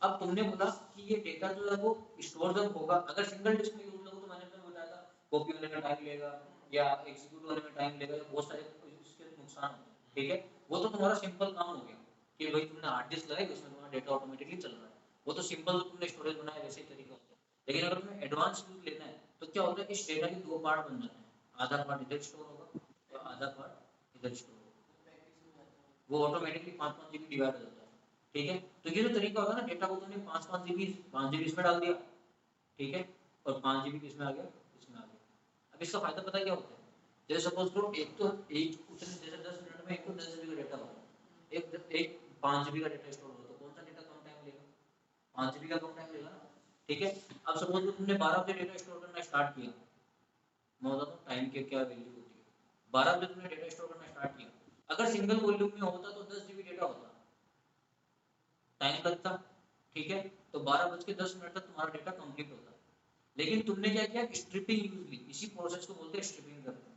अब तुमने बोला कि ये डेटा जो है वो स्टोर जब होगा, अगर सिंगल डिस्क में यूज लोगे तो मैंने तुम्हें बताया था कॉपी होने में टाइम लगेगा या एग्जीक्यूट होने में टाइम लगेगा, बहुत सारे इसके नुकसान होते हैं। ठीक है, वो तो तुम्हारा सिंपल काम हो गया कि भाई तुमने हार्ड डिस्क लगाई, उसमें तुम्हारा डेटा ऑटोमेटिकली चल रहा है, वो तो सिंपल तुमने स्टोरेज बनाया वैसे ही तरीका होता है। लेकिन अगर तुम्हें एडवांस यूज लेना है तो क्या होता है कि इस डेटा के दो पार्ट बन जाते हैं, आधा पार्ट इधर स्टोर होगा और आधा पार्ट इधर स्टोर होगा, वो ऑटोमेटिकली 5-5 GB डिवाइड हो जाता है। ठीक है, तो ये जो तरीका होगा ना, डेटा को तुमने 5-5 GB इसमें डाल दिया, ठीक है, और 5 GB इसमें आ गया, इसमें आ गया। अब इसका फायदा पता क्या होता है, जैसे सपोज करो एक तो एक उतने जैसे 10 मिनट में एक तो 10 GB का डेटा होगा, एक एक 5 GB का डेटा स्टोर होगा, तो कौन सा डेटा कम टाइम लेगा, 5 GB का कम टाइम लेगा ना। ठीक है, अब सपोज करो तुमने 12 बजे डेटा स्टोर करना स्टार्ट किया, मैं बताता हूँ टाइम की क्या वैल्यू होती है। 12 बजे तुमने डेटा स्टोर करना स्टार्ट किया, अगर सिंगल वॉल्यूम में होता तो 10 GB डेटा होता, टाइम लगता। ठीक है, तो 12:10 तक तुम्हारा डेटा कंप्लीट होता, लेकिन तुमने क्या किया, स्ट्रिपिंग यूज ली, इसी प्रोसेस को बोलते हैं स्ट्रिपिंग करना।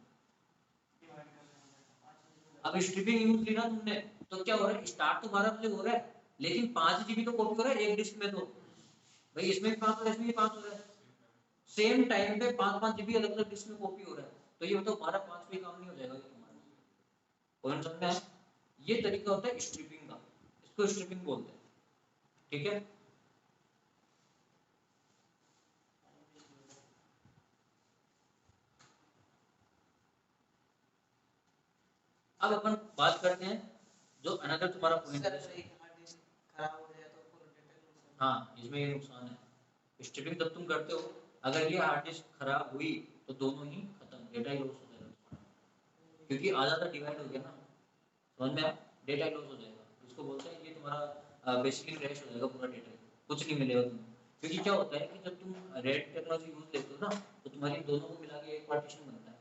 अब स्ट्रिपिंग यूज ली ना तुमने, तो क्या हो रहा है, स्टार्ट तो 12 बजे हो रहा है, लेकिन 5 GB तो कॉपी हो रहा है एक डिस्क में, तो भाई इसमें भी 5 हो रहा है, इसमें भी 5 हो रहा है, सेम टाइम पे 5-5 GB अलग अलग डिस्क में कॉपी हो रहा है, तो ये बताओ 12-5 पे काम नहीं हो जाएगा तुम्हारा, पॉइंट समझ में आया? ये तरीका होता है स्ट्रिपिंग का, इसको स्ट्रिपिंग बोलते हैं। ठीक है, अब अपन बात करते हैं जो अनदर तुम्हारा पॉइंट है। खराब हो जाए तो पूरा डेटा लूज। हाँ, इसमें ये नुकसान है, स्ट्रिपिंग जब तुम करते हो, अगर ये हार्ड डिस्क खराब हुई तो दोनों ही खत्म, डेटा ही लॉस हो जाएगा तुम्हारा, क्योंकि आधा तो डिवाइड हो गया ना, समझ में आया, डेटा ही लॉस हो जाएगा, इसको बोलते हैं ये तुम्हारा बेसिकली क्रैश हो जाएगा पूरा डेटा, कुछ नहीं मिलेगा तुम्हें। क्योंकि क्या होता है कि जब तुम रेड टेक्नोलॉजी यूज लेते हो ना, तो तुम्हारी दोनों को मिला के एक पार्टीशन बनता है,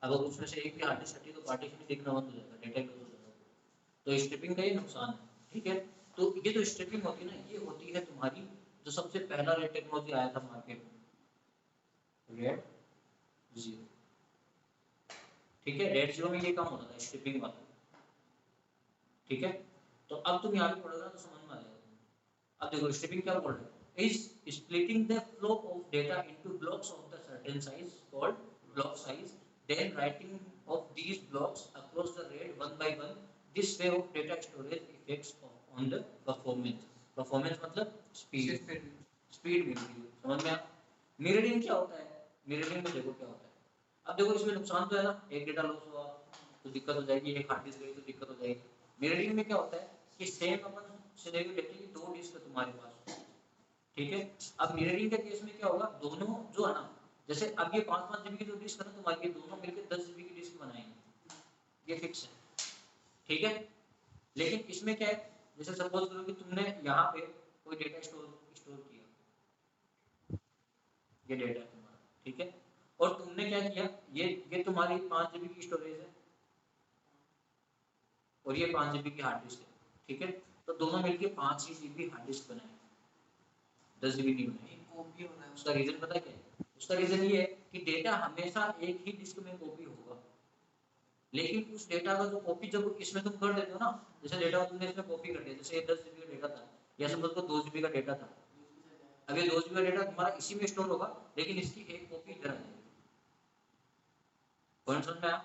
अगर उसमें से एक भी हार्ड डिस्क हटी तो पार्टीशन दिखना बंद हो जाएगा, डेटा ही लॉस हो जाएगा, तो स्ट्रिपिंग का ये नुकसान है। ठीक है, तो ये जो स्ट्रिपिंग होती है ना, ये होती है तुम्हारी जो सबसे पहला रेड टेक्नोलॉजी आया था मार्केट में, रेड 0। ठीक है, रेड 0 में ये काम होता था स्ट्रिपिंग वाला। ठीक है, तो अब तुम यहाँ पे पढ़ोगे ना तो समझ में आ जाएगा। अब देखो स्ट्रिपिंग क्या बोल रहा है, is splitting the flow of data into blocks of the certain size called block size, then writing of these blocks across the RAID one by one. This way of data storage effects on the performance. Performance मतलब speed. Speed मिलती है, समझ में आया? Mirroring क्या होता है? Mirroring में देखो क्या होता है। अब देखो इसमें नुकसान तो है ना, एक डेटा लॉस हुआ तो दिक्कत हो जाएगी, एक हार्ड डिस्क गई तो दिक्कत हो जाएगी। मिररिंग में क्या होता है कि सेम अपन सिनेरियो लेते हैं कि दो डिस्क है तुम्हारे पास, ठीक है। अब मिररिंग के केस में क्या होगा, दोनों जो है ना, जैसे अब ये 5-5 GB की जो डिस्क है ना तुम्हारी, ये दोनों मिलकर 10 GB की डिस्क बनाएंगे, ये फिक्स है। ठीक है, लेकिन इसमें क्या है, जैसे सपोज करो कि तुमने यहाँ पे कोई डेटा स्टोर किया, ये डेटा है तुम्हारा, ठीक है, और तुमने क्या किया, ये तुम्हारी 5 GB की स्टोरेज है और ये 5 GB की हार्ड डिस्क है, ठीक है, तो दोनों मिलकर 5 GB हार्ड डिस्क बनाए, 10 GB नहीं बनाए। उसका रीजन पता क्या है? उसका रीजन ये है कि डेटा हमेशा एक ही डिस्क में कॉपी होगा, लेकिन उस डेटा का जो कॉपी जब इसमें तुम कर देते हो ना, जैसे डेटा तुमने इसमें कॉपी कर दिया, जैसे ये 10 GB का डेटा था या समझ लो 2 GB का डेटा था, अब ये 2 GB का डेटा तुम्हारा इसी में स्टोर होगा, लेकिन इसकी एक कॉपी इधर आ जाएगी, पॉइंट समझ में आया?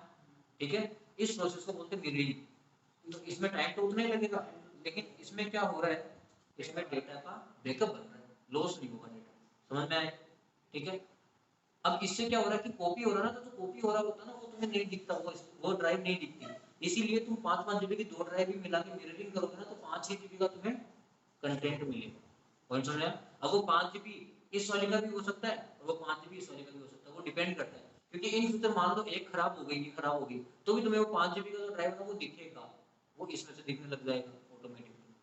ठीक है, इस प्रोसेस को बोलते हैं मिररिंग। तो इसमें टाइम तो उतना ही लगेगा, लेकिन इसमें क्या हो रहा है, इसमें डेटा का बैकअप बन रहा है, लॉस नहीं होगा डेटा। समझ में आया? ठीक है। अब इससे क्या हो रहा है कि कॉपी हो रहा है ना, तो कॉपी हो रहा होता है ना, वो तुम्हें नहीं दिखता, वो ड्राइव नहीं दिखती, इसीलिए तुम 5-5 जीबी की 2 ड्राइव भी मिला के मिररिंग करोगे ना, तो 5 ही जीबी का तुम्हें कंटेंट मिलेगा। पॉइंट समझ में आया? अब वो 5 जीबी इस वाले का भी हो सकता है और वो 5 जीबी इस वाले का भी हो सकता है, वो डिपेंड करता है, क्योंकि इन फ्यूचर मान लो एक खराब हो गई, ये खराब हो गई, तो भी तुम्हें वो 5 जीबी का जो ड्राइव है ना वो दिखेगा, वो इसमें से दिखने लग जाएगा ऑटोमेटिकली।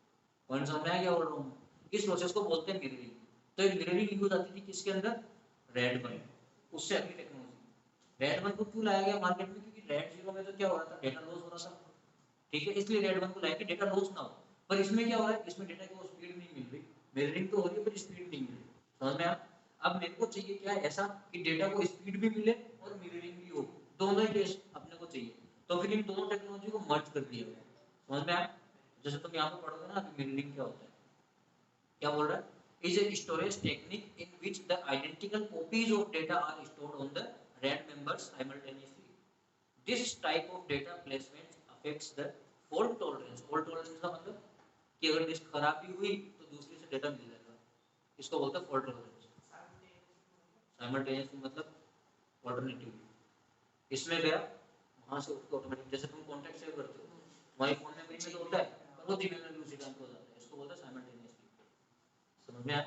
पॉइंट समझ में आया क्या बोल रहा हूँ? इस प्रोसेस को बोलते हैं मिररिंग। तो एक मिररिंग यूज आती थी किसके अंदर, रेड वन, उससे अगली टेक्नोलॉजी। रेड वन को क्यों लाया गया मार्केट में, क्योंकि रेड जीरो में तो क्या हो रहा था, डेटा लॉस हो रहा था। ठीक है, इसलिए रेड वन को लाया कि डेटा लॉस ना हो। पर इसमें क्या हो रहा है, इसमें डेटा की वो स्पीड नहीं मिल रही, मिररिंग तो हो रही है पर स्पीड नहीं मिल रही। समझ में आया? अब मेरे को चाहिए क्या, ऐसा कि डेटा को स्पीड भी मिले और मिररिंग भी हो, दोनों ही टेस्ट अपने को चाहिए। तो फिर इन दोनों टेक्नोलॉजी को मर्ज कर दिया गया। समझ में आया? जैसे तुम यहाँ पे पढ़ोगे ना कि मिररिंग क्या होता है, क्या बोल रहा है, is a storage technique in which the identical copies of data are stored on the RAID members simultaneously. This type of data placement affects the fault tolerance. Fault tolerance का मतलब कि अगर डिस्क खराब भी हुई तो दूसरे से डेटा मिल जाएगा, इसको बोलते हैं fault tolerance. Simultaneously मतलब alternatively. इसमें गया वहाँ से उसको ऑटोमेटिक, जैसे तुम कॉन्टैक्ट सेव करते हो तुम्हारे फोन में में तो होता है, पर वो धीमे धीमे उसी टाइम पे हो जाता है, इसको बोलते हैं साइमल्टेनियसली। समझ में आया?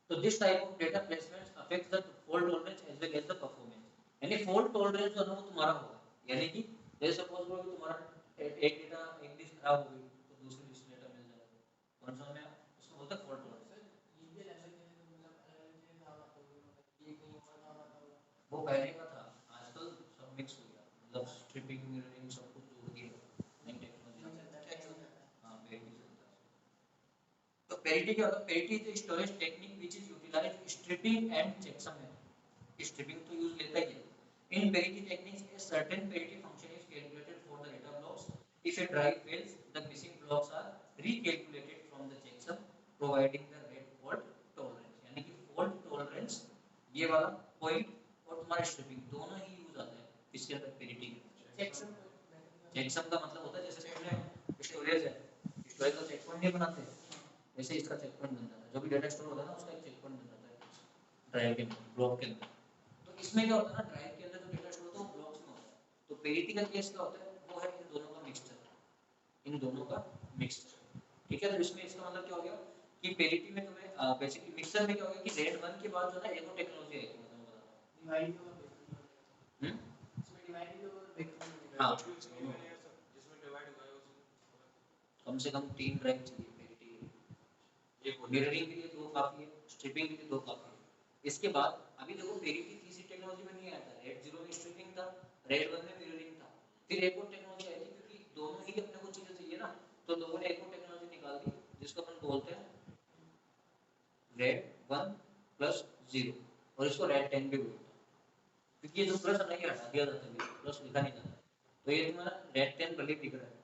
तो this type of data placement affects the fault tolerance as well as the performance. यानी फॉल्ट टॉलरेंस जो है वो तुम्हारा होगा, यानी कि जैसे सपोज करो कि तुम्हारा एक डेटा एक डिस्क खराब हो गई तो दूसरी डिस्क डेटा मिल जाएगा। कौन सा में उसको बोलते हैं फॉल्ट टॉलरेंस। वो पहले का था, आजकल सब मिक्स हो गया, मतलब स्ट्रिपिंग मिररिंग सब कुछ जुड़ गया, नई टेक्नोलॉजी। हां पेरिटी चलता है। तो पेरिटी क्या होता है, parity is storage technique which is utilized striping and checksum में। स्ट्रिपिंग तो यूज लेता ही है। In parity techniques a certain parity function is calculated for the data blocks. If a drive fails, the missing blocks are recalculated from the checksum, providing the rate fault tolerance. यानी कि fault tolerance ये वाला point और तुम्हारा striping दोनों ही use आता है इसके अंदर पेरिटी में। चेकसम का मतलब होता है जैसे तुमने स्टोरेज है, स्टोरेज का चेक पॉइंट नहीं बनाते, वैसे इसका चेक पॉइंट बन जाता है, जो भी डेटा स्टोर होता है ना उसका एक चेक पॉइंट बन जाता है ड्राइव के अंदर, ब्लॉक के अंदर। तो इसमें क्या होता है ना, ड्राइव के अंदर जो डेटा स्टोर होता है वो ब्लॉक्स में होता है। तो पेरिटी का केस क्या होता है, वो है इन दोनों का मिक्सचर, इन दोनों का मिक्सचर। ठीक है, तो इसमें इसका मतलब क्या हो गया कि पेरिटी में तुम्हें बेसिकली मिक्सचर में क्या हो गया कि रेड 1 के बाद जो है एक और टेक्नोलॉजी आई थी, मतलब मैं बताता हूं डिवाइड होगा, इसमें डिवाइड होगा। हां जिसमें डिवाइड हुआ है उसमें कम से कम 3 ड्राइव चाहिए पेरिटी के लिए, एक मिररिंग के लिए 2 काफी है, स्ट्रिपिंग के लिए 2 काफी है। इसके बाद अभी देखो पेरिटी तीसरी टेक्नोलॉजी में नहीं आया था, रेड 0 में स्ट्रिपिंग था, रेड 1 में मिररिंग था, फिर एक और टेक्नोलॉजी आई थी, क्योंकि दोनों ही अपने को चीजें चाहिए ना, तो लोगों ने एक और टेक्नोलॉजी निकाल दी जिसको अपन बोलते हैं रेड 1 प्लस 0, और इसको रेड 10 भी बोलते हैं, क्योंकि ये जो प्लस नहीं हटा दिया जाता है, प्लस लिखा नहीं जाता, तो ये तुम्हारा रेड 10 भले दिख रहा है,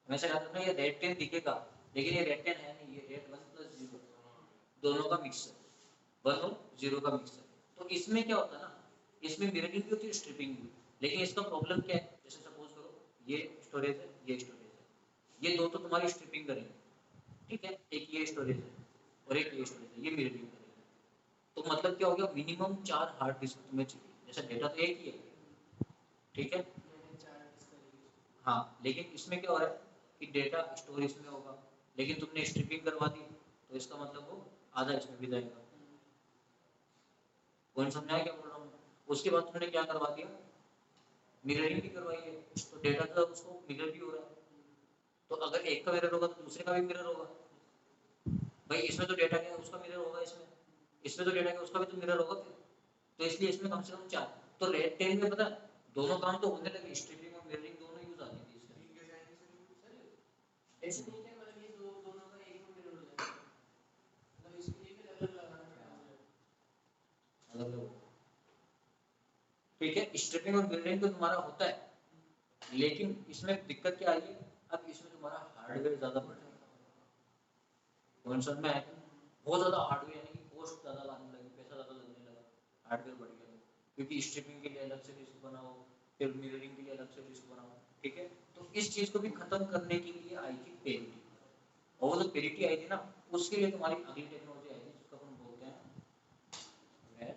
हमेशा याद रखना ये रेड 10 दिखेगा, लेकिन ये रेड 10 है नहीं, ये रेड 1 प्लस 0 दोनों का मिक्सचर, 1 और 0 का मिक्सचर। तो इसमें क्या होता है ना, इसमें मिररिंग भी होती है, स्ट्रिपिंग भी, लेकिन इसका प्रॉब्लम क्या है, जैसे सपोज करो ये स्टोरेज है, ये स्टोरेज है, ये दो तो तुम्हारी स्ट्रिपिंग करेंगे, ठीक है, एक ये स्टोरेज है और एक ये स्टोरेज है, ये मिररिंग करेगा। तो मतलब क्या हो गया, मिनिमम 4 हार्ड डिस्क तुम्हें चाहिए, जैसे डेटा तो एक ही है, ठीक है, हाँ, लेकिन इसमें क्या हो रहा है कि डेटा स्टोर इसमें होगा, लेकिन तुमने स्ट्रिपिंग करवा दी तो इसका मतलब वो आधा इसमें भी जाएगा। पॉइंट समझ आया क्या बोल रहा हूँ? उसके बाद तुमने क्या करवा दिया, मिररिंग भी करवाई है, तो डेटा का उसको मिरर भी हो रहा है, तो अगर एक का मिरर होगा तो दूसरे का भी मिरर होगा, भाई इसमें तो डेटा क्या है उसका मिरर होगा, इसमें तो डेटा क्या उसका भी तो मिरर होगा फिर, तो इसलिए इसमें कम से कम 4। तो रेड 10 में पता दोनों काम तो होने लगे, स्ट्रिपिंग और मिररिंग दोनों यूज आती थी इसमें। तीन कैसे आएंगे सर? ऐसे नहीं है, मतलब ये दोनों का एक में मिरर हो जाएगा, मतलब इसके लिए फिर अलग लगाना पड़ेगा, अलग, ठीक है, स्ट्रिपिंग और मिररिंग तो तुम्हारा होता है, लेकिन इसमें दिक्कत क्या आई है, अब इसमें तुम्हारा हार्डवेयर ज्यादा बढ़ जाएगा, कौन सा में बहुत ज्यादा हार्डवेयर, यानी कि कॉस्ट ज्यादा आने लगी, पैसा ज्यादा लगने लगा, हार्डवेयर बढ़ गया, क्योंकि स्ट्रिपिंग के लिए अलग से डिस्क बनाओ, फिर मिररिंग के लिए अलग से डिस्क बनाओ, ठीक है। तो इस चीज को भी खत्म करने के लिए आई थी पेरिटी, और वो जो पेरिटी आई थी ना, उसके लिए तुम्हारी अगली टेक्नोलॉजी आई थी जिसको अपन बोलते हैं रेड।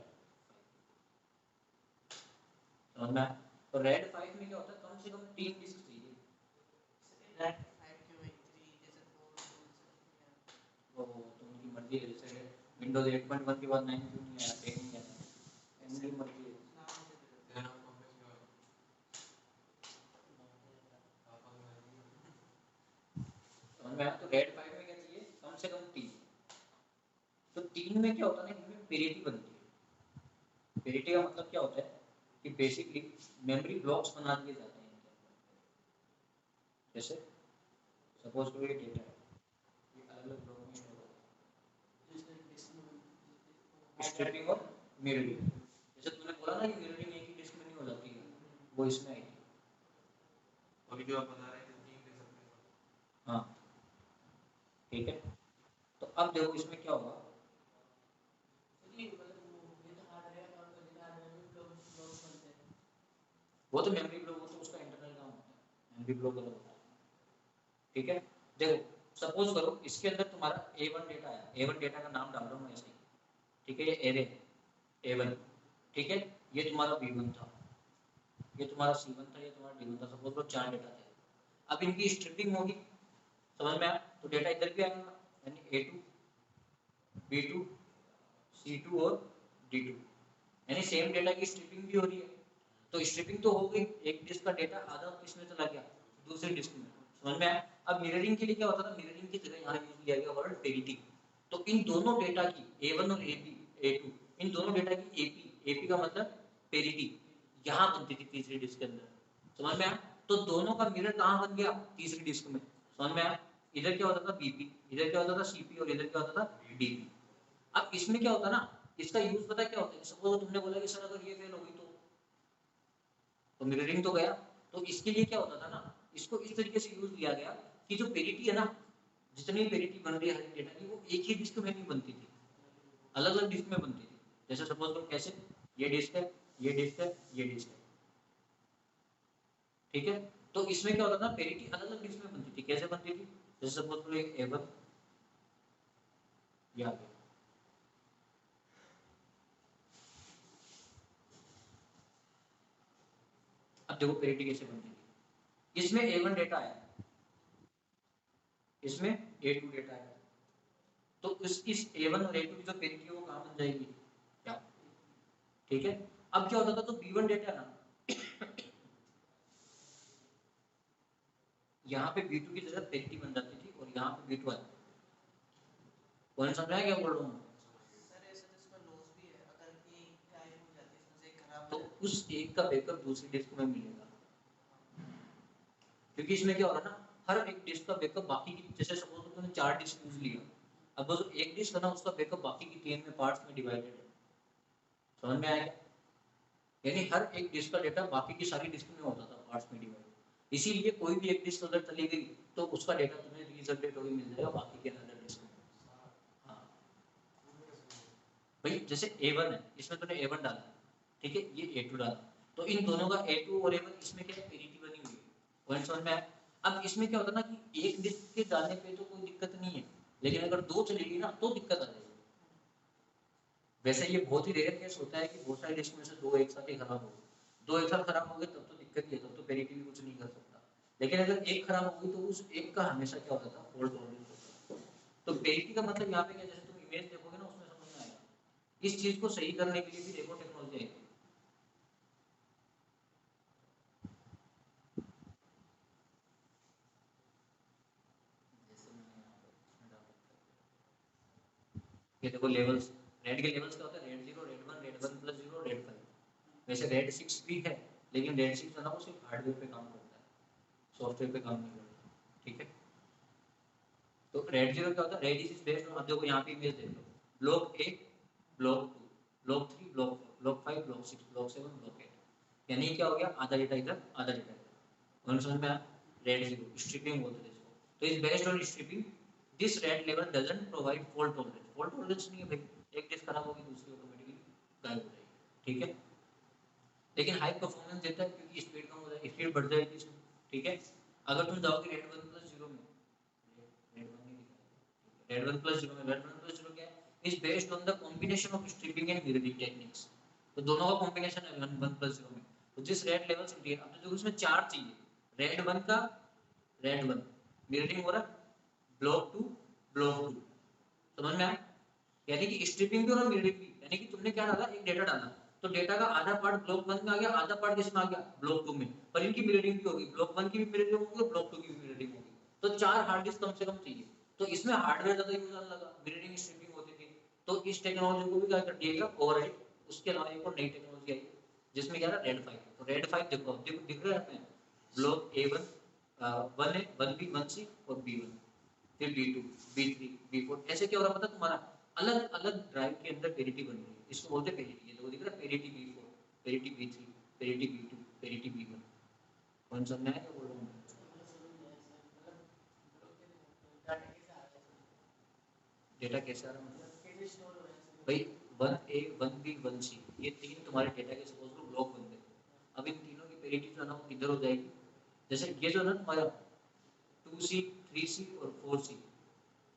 समझ में आया? तो रेड 5 में क्या होता है, कम से कम 3 डिस्क चाहिए। रेड 5 क्यों है 3 जैसे 4 वो तो उनकी मर्जी है, जैसे विंडोज 8.1 के बाद 9 क्यों नहीं आया, 10 नहीं आया, उनकी मर्जी है। देन आप कॉम्प्लेक्स में समझ में आया? तो रेड 5 में क्या चाहिए, कम से कम 3। तो 3 में क्या होता है ना, इनमें पेरिटी बनती है। पेरिटी का मतलब क्या होता है कि बेसिकली मेमोरी ब्लॉक्स बना दिए जाते हैं इनके अंदर। जैसे सपोज करो ये डेटा है, ये अलग अलग ब्लॉक में स्टोर होता है, स्ट्रिपिंग और मिररिंग। जैसे तूने बोला ना कि मिररिंग एक ही डिस्क में नहीं हो जाती है, वो इसमें आई थी। अभी जो आप बता रहे थे 3 दे सकते हैं। हाँ ठीक है। तो अब देखो इसमें क्या होगा, वो तो मेमोरी ब्लॉक, वो तो उसका इंटरनल काम होता है, मेमोरी ब्लॉक अलग होता है, ठीक है। देखो सपोज करो इसके अंदर तुम्हारा A1 डेटा है, A1 डेटा का नाम डाल रहा हूँ ऐसे ही, ठीक है, ये एरे A1, ठीक है। ये तुम्हारा B1 था, ये तुम्हारा C1 था, ये तुम्हारा D1 था, सपोज करो 4 डेटा थे। अब इनकी स्ट्रिपिंग होगी, समझ में आया? तो डेटा इधर भी आएगा, यानी A2 B2 C2 और D2, यानी सेम डेटा की स्ट्रिपिंग भी हो रही है। तो स्ट्रिपिंग तो हो गई, एक डिस्क का डेटा आधा किसमें चला गया, दूसरी डिस्क में। समझ में आया? अब मिररिंग के लिए क्या होता था, मिररिंग की जगह यहाँ यूज किया गया वर्ड पेरिटी। तो इन दोनों डेटा की A1 और A2, इन दोनों डेटा की AP का मतलब पेरिटी यहाँ बनती थी तीसरी डिस्क के अंदर। समझ में आया? तो दोनों का मिरर कहाँ बन गया, तीसरी डिस्क में। समझ में आया? इधर क्या होता था BP, इधर क्या होता था CP, और इधर क्या होता था DP। अब इसमें क्या होता ना, इसका यूज पता क्या होता है, सपोज तुमने बोला कि सर अगर ये फेल हो गई तो मिररिंग तो गया। तो इसके लिए क्या होता था ना, इसको इस तरीके से यूज किया गया कि जो पेरिटी है ना, जितनी पेरिटी बन रही है हर डेटा की, वो एक ही डिस्क में नहीं बनती थी, अलग अलग डिस्क में बनती थी। जैसे सपोज करो कैसे, ये डिस्क है, ये डिस्क है, ये डिस्क है, ठीक है। तो इसमें क्या होता था, पेरिटी अलग अलग डिस्क में बनती थी। कैसे बनती थी, जैसे सपोज करो एक A1 ये आ गया, अब देखो पेरिटी कैसे बनती थी, इसमें A1 डेटा है, इसमें A2 डेटा है, तो इस A1 और A2 की जो पेरिटी है वो कहाँ बन जाएगी, क्या, ठीक है। अब क्या होता था, तो B1 डेटा है ना, यहाँ पे B2 की जगह पेरिटी बन जाती थी, और यहाँ पे B2 आता। कौन समझ आया क्या बोल रहा हूँ? सर ऐसा तो इसका लॉस भी है, अगर एक गायब हो जाती है इसमें से एक खराब तो हो जाती उस एक का बैकअप दूसरी डिस्क में मिलेगा, क्योंकि इसमें क्या हो रहा है ना, हर एक डिस्क का बैकअप बाकी की, जैसे सपोज तुमने 4 डिस्क यूज लिया, अब वो जो एक डिस्क है ना, उसका बैकअप बाकी की 3 में पार्ट्स में डिवाइडेड है। समझ में आया? यानी हर एक डिस्क का डेटा बाकी की सारी डिस्क में होता था पार्ट्स में डिवाइड। इसीलिए कोई भी एक डिस्क अगर चली गई तो उसका डेटा तुम्हें रीजनरेट होकर मिल जाएगा बाकी के अनदर डिस्क में। हाँ भाई, जैसे A1 है, इसमें तूने A1 डाला, ठीक है, ये A2 डाला, तो इन दोनों का A2 और A1 इसमें क्या पेरिटी बनी हुई है, पॉइंट समझ में आया? अब इसमें क्या होता है ना कि एक डिस्क के डालने पे तो कोई दिक्कत नहीं है, लेकिन अगर दो चलेगी ना तो दिक्कत आ जाएगी। वैसे ये बहुत ही रेयर केस होता है कि बहुत सारे डिस्क में से दो एक साथ ही खराब हो गए, दो एक साथ खराब हो गए तब तो दिक्कत ही है, तब तो पेरिटी भी कुछ नहीं कर सकता। लेकिन अगर एक खराब हो गई तो उस एक का हमेशा क्या होता था, फॉल्ट टॉलरेंस होता था। तो पेरिटी का मतलब यहाँ पे क्या, जैसे तुम इमेज देखोगे ना उसमें समझ में आएगा। इस चीज को सही करने के लिए भी देखो टेक्नोलॉजी है। ये देखो लेवल्स, रेड के लेवल्स क्या होता है, red 0, red 1, red 1 plus 0, red 5। वैसे रेड 6 भी है, लेकिन रेड 6 है ना, वो सिर्फ हार्डवेयर पे काम करता है, सॉफ्टवेयर पे काम नहीं करता, ठीक है। तो रेड 0 क्या होता है, रेड इज बेस्ड ऑन, अब देखो यहाँ पे इमेज देख लो, block 1, block 2, block 3, block 4, block 5, block 6, block 7, block 8। यानी क्या हो गया, आधा डेटा इधर आधा डेटा इधर। समझ में आया? रेड 0 स्ट्रिपिंग बोलते हैं इसको। तो is based on striping, this RAID level doesn't provide fault tolerance. Fault tolerance नहीं है भाई, एक डिस्क खराब होगी दूसरी ऑटोमेटिकली गायब हो जाएगी, ठीक है। लेकिन हाई परफॉर्मेंस देता है क्योंकि स्पीड कम हो जाएगी, स्पीड बढ़ जाएगी इसमें, ठीक है। अगर तुम जाओगे रेड 1+0 में, रेड 1+0 में, रेड 1+0 क्या है, is based on the combination of striping and mirroring techniques. तो दोनों का कॉम्बिनेशन है 1+0 में। तो जिस रेड लेवल से अब तो देखो इसमें 4 चाहिए, रेड 1 का, रेड 1 मिररिंग हो रहा, ब्लॉक 2, ब्लॉक 2, समझ में आया? यानी कि स्ट्रिपिंग भी और मिररिंग भी, यानी कि तुमने क्या डाला, एक डेटा डाला, तो डेटा का आधा पार्ट ब्लॉक 1 में आ गया, आधा पार्ट किसमें आ गया, ब्लॉक 2 में, पर इनकी मिररिंग भी होगी, ब्लॉक 1 की भी मिररिंग होगी, ब्लॉक 2 की भी मिररिंग होगी। तो 4 हार्ड डिस्क कम से कम चाहिए। तो इसमें हार्डवेयर ज्यादा यूज आने लगा, मिररिंग स्ट्रिपिंग होती थी, तो इस टेक्नोलॉजी को भी क्या कर दिया गया, ओवरराइड। उसके अलावा एक और नई टेक्नोलॉजी आई जिसमें क्या रहा, रेड 5। तो रेड 5 देखो, दिख रहा है ब्लॉक A1 1 है, 1B 1C और B1, फिर B2 B3 B4, ऐसे क्या हो रहा पता तुम्हारा, अलग अलग ड्राइव के अंदर पेरिटी बन रही है, इसको बोलते हैं पेरिटी। ये देखो दिख रहा है, parity B4, parity B3, parity B2, parity B1। कौन समझ में आया क्या बोल रहा हूँ? डेटा कैसे आ रहा है मतलब भाई, 1A 1B 1C ये तीन तुम्हारे डेटा के सपोज लो ब्लॉक बन गए। अब इन तीनों की पेरिटी जो है ना वो किधर हो जाएगी, जैसे ये जो है ना तुम्हारा 2C 3C और 4C,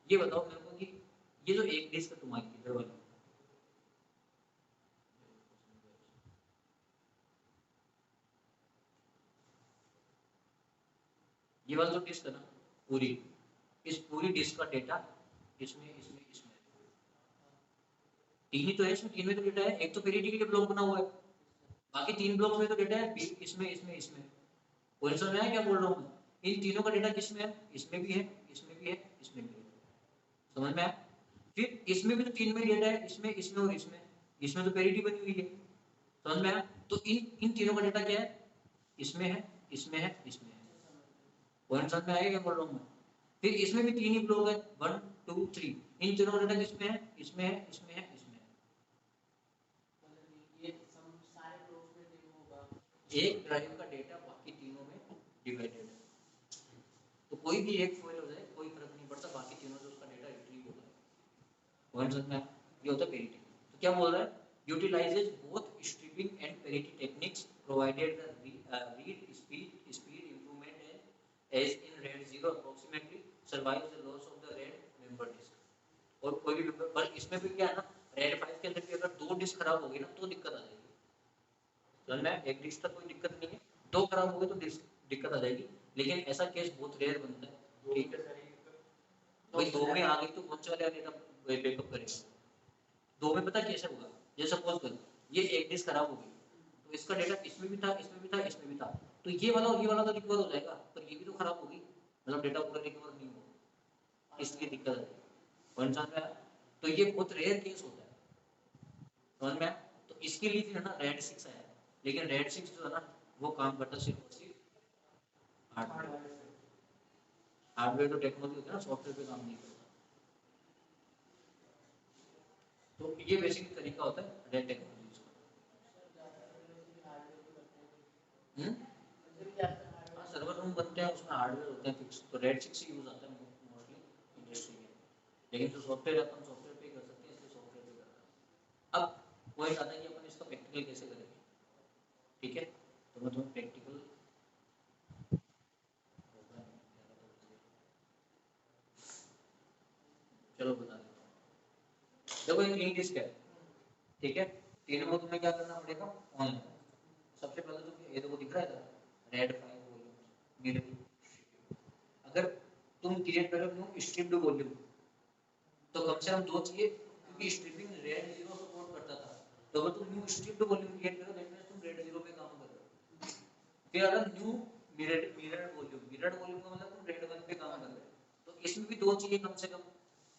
ये बताओ मेरे को कि ये जो एक डिस्क है तुम्हारी इधर वाली, ये वाला जो डिस्क है ना पूरी, इस पूरी डिस्क का डेटा इसमें इसमें इसमें तीन ही तो है, इसमें तीन में तो डेटा है, एक तो पेरिटी के लिए ब्लॉक बना हुआ है, बाकी तीन ब्लॉक में तो डेटा है इसमें इसमें इसमें। कोई समझ में आया क्या बोल रहा हूँ मैं? इन तीनों का डेटा किसमें है, इसमें भी है, इसमें भी है, इसमें भी है, समझ में आया? फिर इसमें भी तो तीन में डेटा है, इसमें इसमें और इसमें, इसमें तो पेरिटी बनी हुई है, समझ में आया? तो इन इन तीनों का डेटा क्या है, इसमें है, इसमें है, इसमें है। पॉइंट समझ में आएगा क्या बोल रहा हूँ मैं? फिर इसमें भी तीन ही ब्लॉक है, 1 2 3, इन तीनों का डेटा किसमें है, इसमें है, इसमें है, इसमें है। एक ड्राइव का डेटा बाकी तीनों में डिवाइडेड है, तो कोई भी एक फेल हो जाए कोई फर्क नहीं पड़ता, बाकी तीनों से उसका डेटा रिट्रीव होता है। पॉइंट समझ में आया? ये होता है पेरिटी। तो क्या बोल रहा है, utilises both striping and parity techniques provided the read speed improvement as in RAID 0 approximately survives the loss of the RAID member disk. और कोई भी मेंबर, पर इसमें भी क्या है ना, रेड 5 के अंदर भी अगर दो डिस्क खराब हो गई ना तो दिक्कत आ जाएगी, समझ में? एक डिस्क तक कोई दिक्कत नहीं है, दो खराब हो गए तो दिक्कत आ जाएगी, लेकिन ऐसा केस बहुत रेयर बनता है, ठीक है। भाई दो में आ गई तो कौन सा वाला डेटा बैकअप करेगा, दो में पता कैसे होगा, जैसे सपोज कर ये एक डिस्क खराब हो गई, तो इसका डेटा इसमें भी था, इसमें भी था, इसमें भी था, तो ये वाला और ये वाला तो रिकवर हो जाएगा, पर ये भी तो खराब होगी, मतलब डेटा पूरा रिकवर नहीं होगा, इसलिए दिक्कत आएगी। पॉइंट समझ में आया? तो ये बहुत रेयर केस होता है, समझ में आया? तो इसके लिए जो है ना रेड 6 आया, लेकिन रेड 6 जो है ना वो काम करता सिर्फ और सिर्फ हार्डवेयर, हार्डवेयर तो टेक्नोलॉजी होती है ना, सॉफ्टवेयर पे काम नहीं करता। तो ये बेसिक तरीका होता है रेड टेक्नोलॉजी का। हाँ सर्वर रूम बनते हैं, उसमें हार्डवेयर होते हैं फिक्स, तो रेड 6 यूज आता है मोस्टली इंडस्ट्री में, लेकिन जो सॉफ्टवेयर अपन सॉफ्टवेयर पे कर सकते हैं, इसलिए सॉफ्टवेयर पे करता है। अब वही आता है कि अपन इसका प्रैक्टिकल कैसे करेंगे, ठीक है। तो मैं तुम्हें प्रैक्टिकल चलो बता देता हूँ। देखो ये तीन डिस्क है, ठीक है, तीनों को तुम्हें क्या करना पड़ेगा, ऑन। सबसे पहले तो ये देखो दिख रहा है रेड 5 वॉल्यूम, अगर तुम क्रिएट करो न्यू स्ट्रिप्ड वॉल्यूम तो कम से कम दो चाहिए, क्योंकि स्ट्रिपिंग रेड 0 सपोर्ट करता था, तो अगर तुम न्यू स्ट्रिप्ड वॉल्यूम क्रिएट करो दैट मींस तुम रेड 0 पे काम कर रहे हो। फिर अगर न्यू मिरर्ड वॉल्यूम का मतलब तुम रेड 1 पे काम कर रहे हो, तो इसमें भी दो चाहिए कम से कम।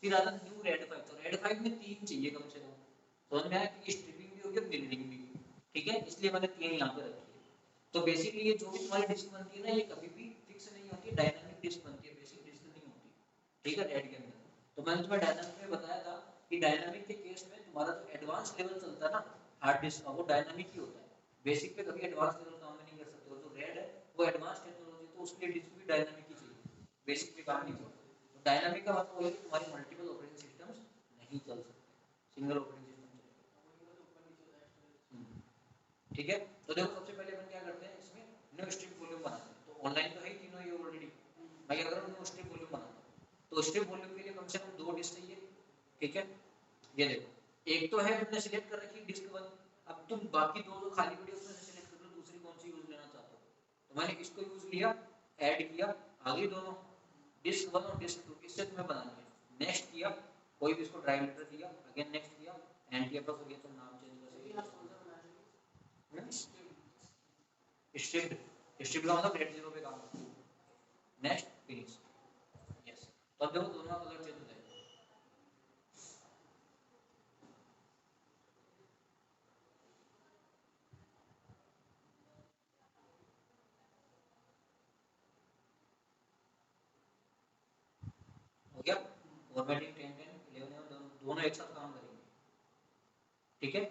फिर आता न्यू रेड 5, तो रेड 5 में तीन चाहिए कम से कम, समझ में आया? क्योंकि स्ट्रिपिंग भी होगी और मिररिंग भी, ठीक है, इसलिए मैंने तीन यहाँ पे रखी है। तो बेसिकली ये जो भी तुम्हारी डिस्क बनती है ना, ये कभी भी फिक्स नहीं होती, डायनामिक डिस्क बनती है, बेसिक डिस्क नहीं होती, ठीक है, रेड के अंदर। तो मैंने तुम्हें डायनामिक में बताया था कि डायनामिक के केस में तुम्हारा जो एडवांस लेवल चलता है ना हार्ड डिस्क का, वो डायनामिक ही होता है, बेसिक पे कभी एडवांस लेवल काम नहीं कर सकते। और जो रेड है वो एडवांस टेक्नोलॉजी, तो उसके लिए डिस्क भी डायनामिक ही चाहिए, बेसिक पे काम नहीं करता। तो डायनामिक का मतलब है कि तुम्हारे मल्टीपल ऑपरेटिंग सिस्टम्स नहीं चल सकते, सिंगल ऑपरेटिंग सिस्टम चलेगा, ठीक है। तो देखो ठीक है, ये देखो एक तो है तुमने सिलेक्ट कर रखी डिस्क 1, अब तुम बाकी दो जो खाली पड़ी है उसमें से सिलेक्ट कर लो दूसरी कौन सी यूज लेना चाहते हो। तो मैंने इसको यूज लिया, ऐड किया, आ गई दोनों डिस्क 1 और डिस्क 2, इससे तुम्हें बनानी है। नेक्स्ट किया, कोई भी इसको ड्राइव लेटर दिया, अगेन नेक्स्ट किया, एंड किया, बस हो गया। तुम नाम चेंज कर ये आप कौन सा बना रहे हैं? स्ट्रिप्ड, स्ट्रिप्ड का मतलब रेड जीरो पे काम करता है। Next finish, yes. तो अब देखो दोनों का कलर चेंज हो जाएगा। हो गया, फॉर्मेटिंग 10 10 11 दोनों एक साथ काम करेंगे। ठीक है,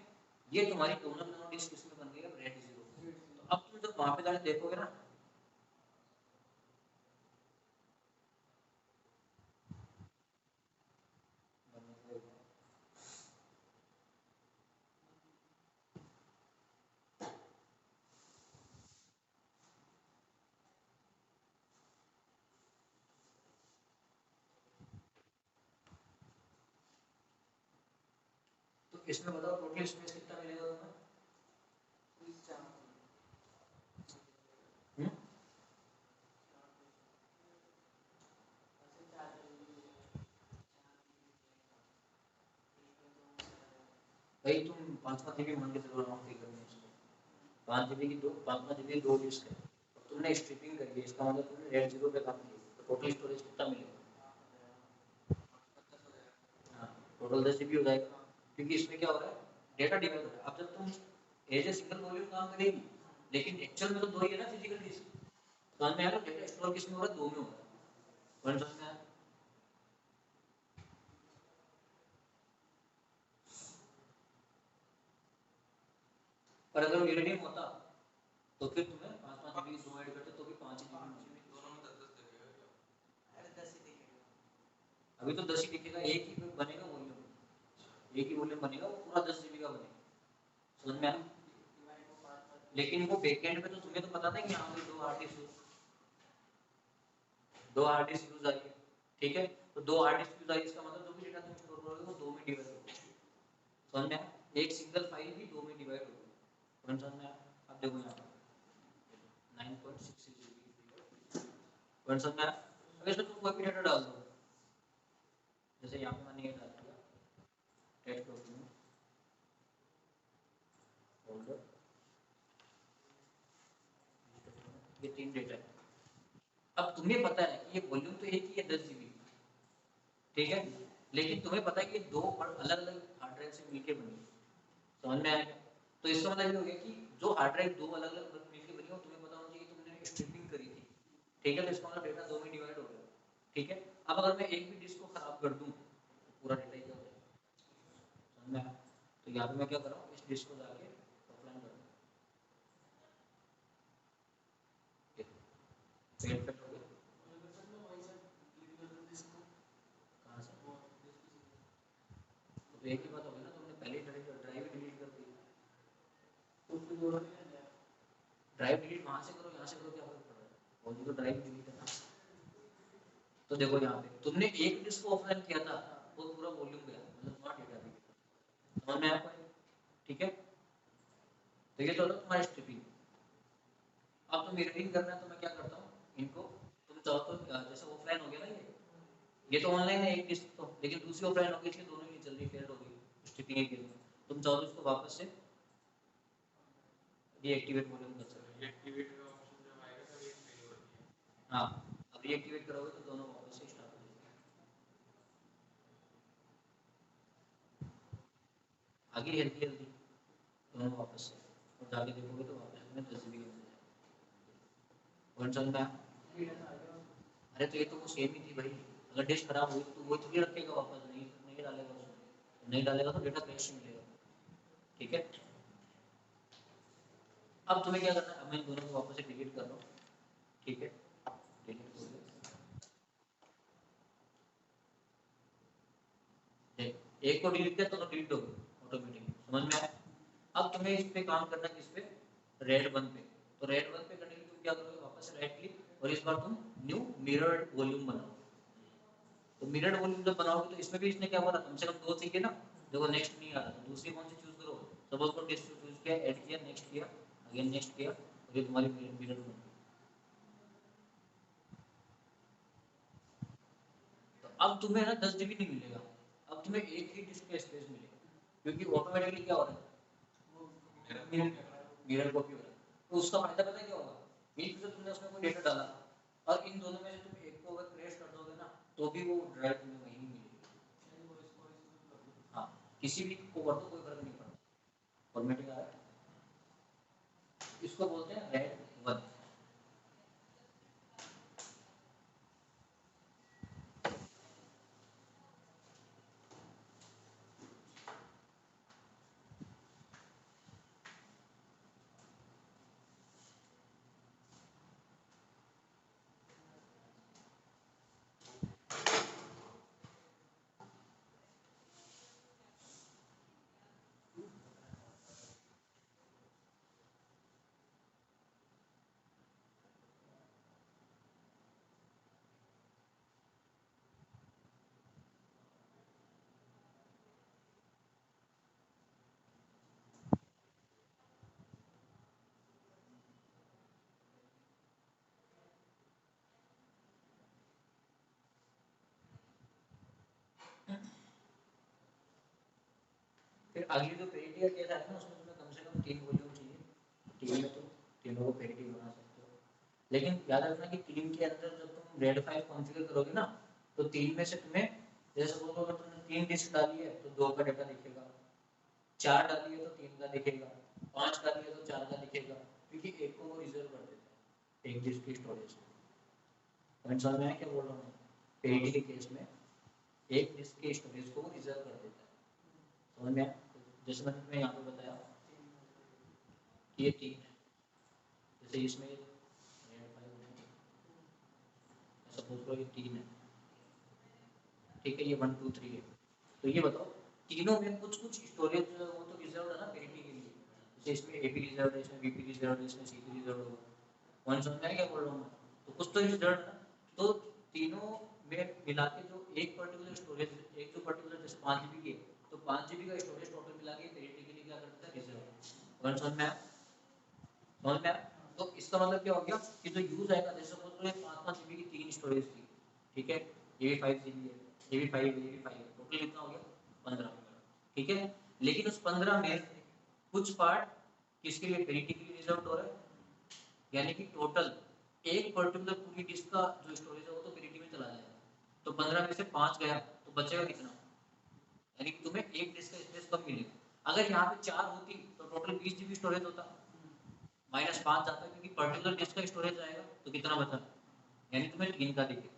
ये तुम्हारी दोनों डिस्क इसमें बन गई है रेड जीरो। तो अब तुम जब वहां पे जाके देखोगे ना, तो इसमें बताओ टोटल स्पेस कितना मिलेगा तुम्हें? हम्म? भाई तुम 5 जीबी मान के चलो राउंड फिगर में इसको, 5 जीबी की दो 5 जीबी दो डिस्क है, तुमने स्ट्रिपिंग करी है, इसका मतलब तुमने रेड जीरो पे काम किया, तो टोटल स्टोरेज कितना मिलेगा? हाँ, टोटल 10 जीबी हो जाएगा, क्योंकि इसमें क्या हो रहा है डेटा डिवाइड हो रहा है। अब जब तुम एज ए सिंगल वॉल्यूम काम करेगी, लेकिन एक्चुअल में तो दो ही है ना फिजिकल डिस्क, समझ में आ रहा है? डेटा स्टोर किसमें हो रहा है? दो में हो रहा है। समझ में आ रहा है? पर अगर यूरेनियम होता तो फिर तुम्हें 5 5 जीबी दो ऐड करते तो भी 5 जीबी में। दोनों में 10 10 दिखेगा क्या? अरे 10 ही दिखेगा। अभी तो 10 ही दिखेगा, एक ही बनेगा वॉल्यूम, एक ही वॉल्यूम बनेगा, वो पूरा 10 जीबी का बनेगा। समझ में आया? डिवाइड को 5 लेकिन वो बैकएंड पे तो तुम्हें तो पता था कि यहाँ पे दो हार्ड डिस्क यूज आई है। ठीक है, तो दो हार्ड डिस्क यूज आई, इसका मतलब जो भी डेटा तुम स्टोर करोगे वो दो में डिवाइड होगा। समझ में आया? एक सिंगल फाइल भी दो में डिवाइड होगी। समझ में आया? अब देखो यहाँ पर 9.66 जीबी, समझ में आया? अब इसमें तुम कोई भी डेटा डाल दो, जैसे यहाँ पे मैंने ये डाल दिया टेक्स्ट डॉक्यूमेंट फोल्डर, ये 3 डेटा है। अब तुम्हें पता है कि ये वॉल्यूम तो एक ही है 10 जीबी, ठीक है, लेकिन तुम्हें पता है कि दो अलग अलग हार्ड ड्राइव से मिलकर बनी है। समझ में आएगा? तो इसका मतलब ये हो गया कि जो हार्ड ड्राइव दो अलग अलग मिलकर बनी हो, तुम्हें पता होना चाहिए कि तुमने स्ट्रिपिंग करी थी। ठीक है, तो इसका मतलब डेटा दो में डिवाइड हो गया। ठीक है, अब अगर मैं एक भी डिस्क को खराब कर दूं तो पूरा डेटा ही हो जाएगा। समझ में आया? तो यहाँ पे मैं क्या कर रहा हूँ, इस डिस्क को जाके ऑफलाइन कर दूँ, पेड पे हो गया। कहाँ से? तो एक ही बात होगी ना, तुमने पहले ड्राइव डिलीट कर दी, ड्राइव डिलीट वहां से करो यहाँ से करो, क्या फर्क पड़ रहा है? और तो ड्राइव डिलीट है ना। तो देखो यहाँ पे तुमने एक डिस्क को ऑफलाइन किया था, वो पूरा वॉल्यूम गया, मतलब तुम्हारा डेटा भी गया। समझ में आया? ठीक है, तो ये तो होगा तुम्हारी स्ट्रिपिंग। अब तो मिररिंग करना है, तो मैं क्या करता हूँ, इनको तुम चाहो तो जैसे ऑफलाइन हो गया ना, ये तो ऑनलाइन है एक डिस्क तो, लेकिन दूसरी ऑफलाइन हो गई, इसलिए दोनों ही जल्दी फेल हो गई स्ट्रिपिंग के लिए। तुम चाहो तो इसको वापस से डीएक्टिवेट वॉल्यूम कर सकते हो। एक्टिवेट का ऑप्शन जब आएगा तब ये फेल हो रही है। हाँ, अब डीएक्टिवेट करोगे तो दोनों वापस से स्टार्ट हो जाएंगे। आगे हेल्दी हेल्दी दोनों वापस से, और जाके देखोगे तो वापस में 10 जीबी का मिल जाएगा। कौन चल रहा है? अरे तो ये तो वो सेम ही थी भाई, अगर डिश खराब हुई तो वो थोड़ी रखेगा वापस, नहीं नहीं डालेगा उसमें, नहीं डालेगा तो डेटा क्रैश मिलेगा। ठीक है, अब तुम्हें क्या करना है, अब मैं दोनों को वापस से डिलीट कर रहा हूँ। ठीक है, डिलीट हो गया, एक को डिलीट किया तो डिलीट हो गया ऑटोमेटिकली। समझ में आया? अब तुम्हें इस पे काम करना है, किस पे? रेड वन पे। तो रेड वन पे करने के लिए तुम क्या करोगे, वापस से राइट क्लिक और इस बार तुम न्यू मिरर्ड वॉल्यूम बनाओ। तो मिरर्ड वॉल्यूम जब बनाओगे तो इसमें भी इसने क्या बोला, कम से कम 2 चाहिए ना। देखो नेक्स्ट नहीं आ रहा, तो दूसरी कौन सी चूज करो। सपोज को डिस्क चूज किया, ऐड किया, नेक्स्ट किया, अगेन नेक्स्ट किया, और ये तुम्हारी मिरर्ड बन गई। तो अब तुम्हें ना 10 जीबी नहीं मिलेगा, अब तुम्हें एक ही डिस्क का स्पेस मिलेगा, क्योंकि ऑटोमेटिकली क्या हो रहा है, मिरर कॉपी हो रहा है। तो उसका फायदा पता है क्या होगा, एक तो तुमने उसमें कोई डेटा डाला, और इन दोनों में से तुम एक को अगर क्रैश कर दोगे ना, तो भी वो ड्राइव तुम्हें वहीं मिलेगी। हाँ, किसी भी को कर दो कोई फर्क नहीं पड़ता, फॉर्मेटिंग आ रहा है। इसको बोलते हैं रेड 1। फिर अगली जो पेरिटी का केस आएगा ना, उसमें तुम्हें कम से कम 3 वॉल्यूम चाहिए। टीम में तुम तीनों को पेरिटी बना सकते हो, लेकिन याद रखना कि टीम के अंदर जब तुम रेड 5 कॉन्फ़िगर करोगे ना, तो 3 में से तुम्हें, जैसे बोलो अगर तुमने 3 डिस्क डाली है तो 2 का डेटा दिखेगा, 4 डाली है तो 3 का दिखेगा, 5 डाली है तो 4 का दिखेगा, क्योंकि एक को वो रिजर्व कर देता है एक डिस्क की स्टोरेज। पॉइंट समझ में आया क्या बोल रहा हूँ। पेरिटी के केस में एक डिस्क की स्टोरेज को वो रिजर्व कर देता है, समझ में आया। जैसे मैंने तुम्हें यहाँ पे बताया कि ये 3 है, जैसे इसमें सपोज करो ये 3 है, ठीक है, ये 1 2 3 है। तो ये बताओ तीनों में कुछ कुछ स्टोरेज वो तो रिजर्व है ना पेरिटी के लिए, जैसे इसमें एपी रिजर्व है, इसमें बीपी रिजर्व है, इसमें सीपी रिजर्व होगा। पॉइंट समझ में आया क्या बोल रहा हूँ मैं। तो कुछ तो रिजर्व है ना, तो तीनों में मिला के जो एक पर्टिकुलर स्टोरेज, एक जो पर्टिकुलर जैसे 5 जीबी की है, तो 5 जीबी का स्टोरेज टोटल मिला के पेरिटी के लिए क्या करता है, रिजर्व। पॉइंट समझ में आया, समझ में आया। तो इसका मतलब क्या हो गया कि जो यूज आएगा, जैसे सपोज करो 5-5 जीबी की 3 स्टोरेज थी, ठीक है, ये भी 5 जीबी है, ये भी 5 है, ये भी 5 है, टोटल कितना हो गया 15, ठीक है। लेकिन उस 15 में कुछ पार्ट किसके लिए, पेरिटी के लिए रिजर्व हो रहा है, यानी कि टोटल एक पर्टिकुलर पूरी डिस्क का जो स्टोरेज है वो तो पेरिटी में चला जाएगा। तो 15 में से 5 गया तो बचेगा कितना, यानी कि तुम्हें एक डिस्क का स्पेस कम मिलेगा। अगर यहाँ पे 4 होती तो टोटल 20 जीबी स्टोरेज होता, -5 जाता है, क्योंकि पर्टिकुलर डिस्क का स्टोरेज आएगा तो कितना बचा, यानी तुम्हें 3 का दिखेगा।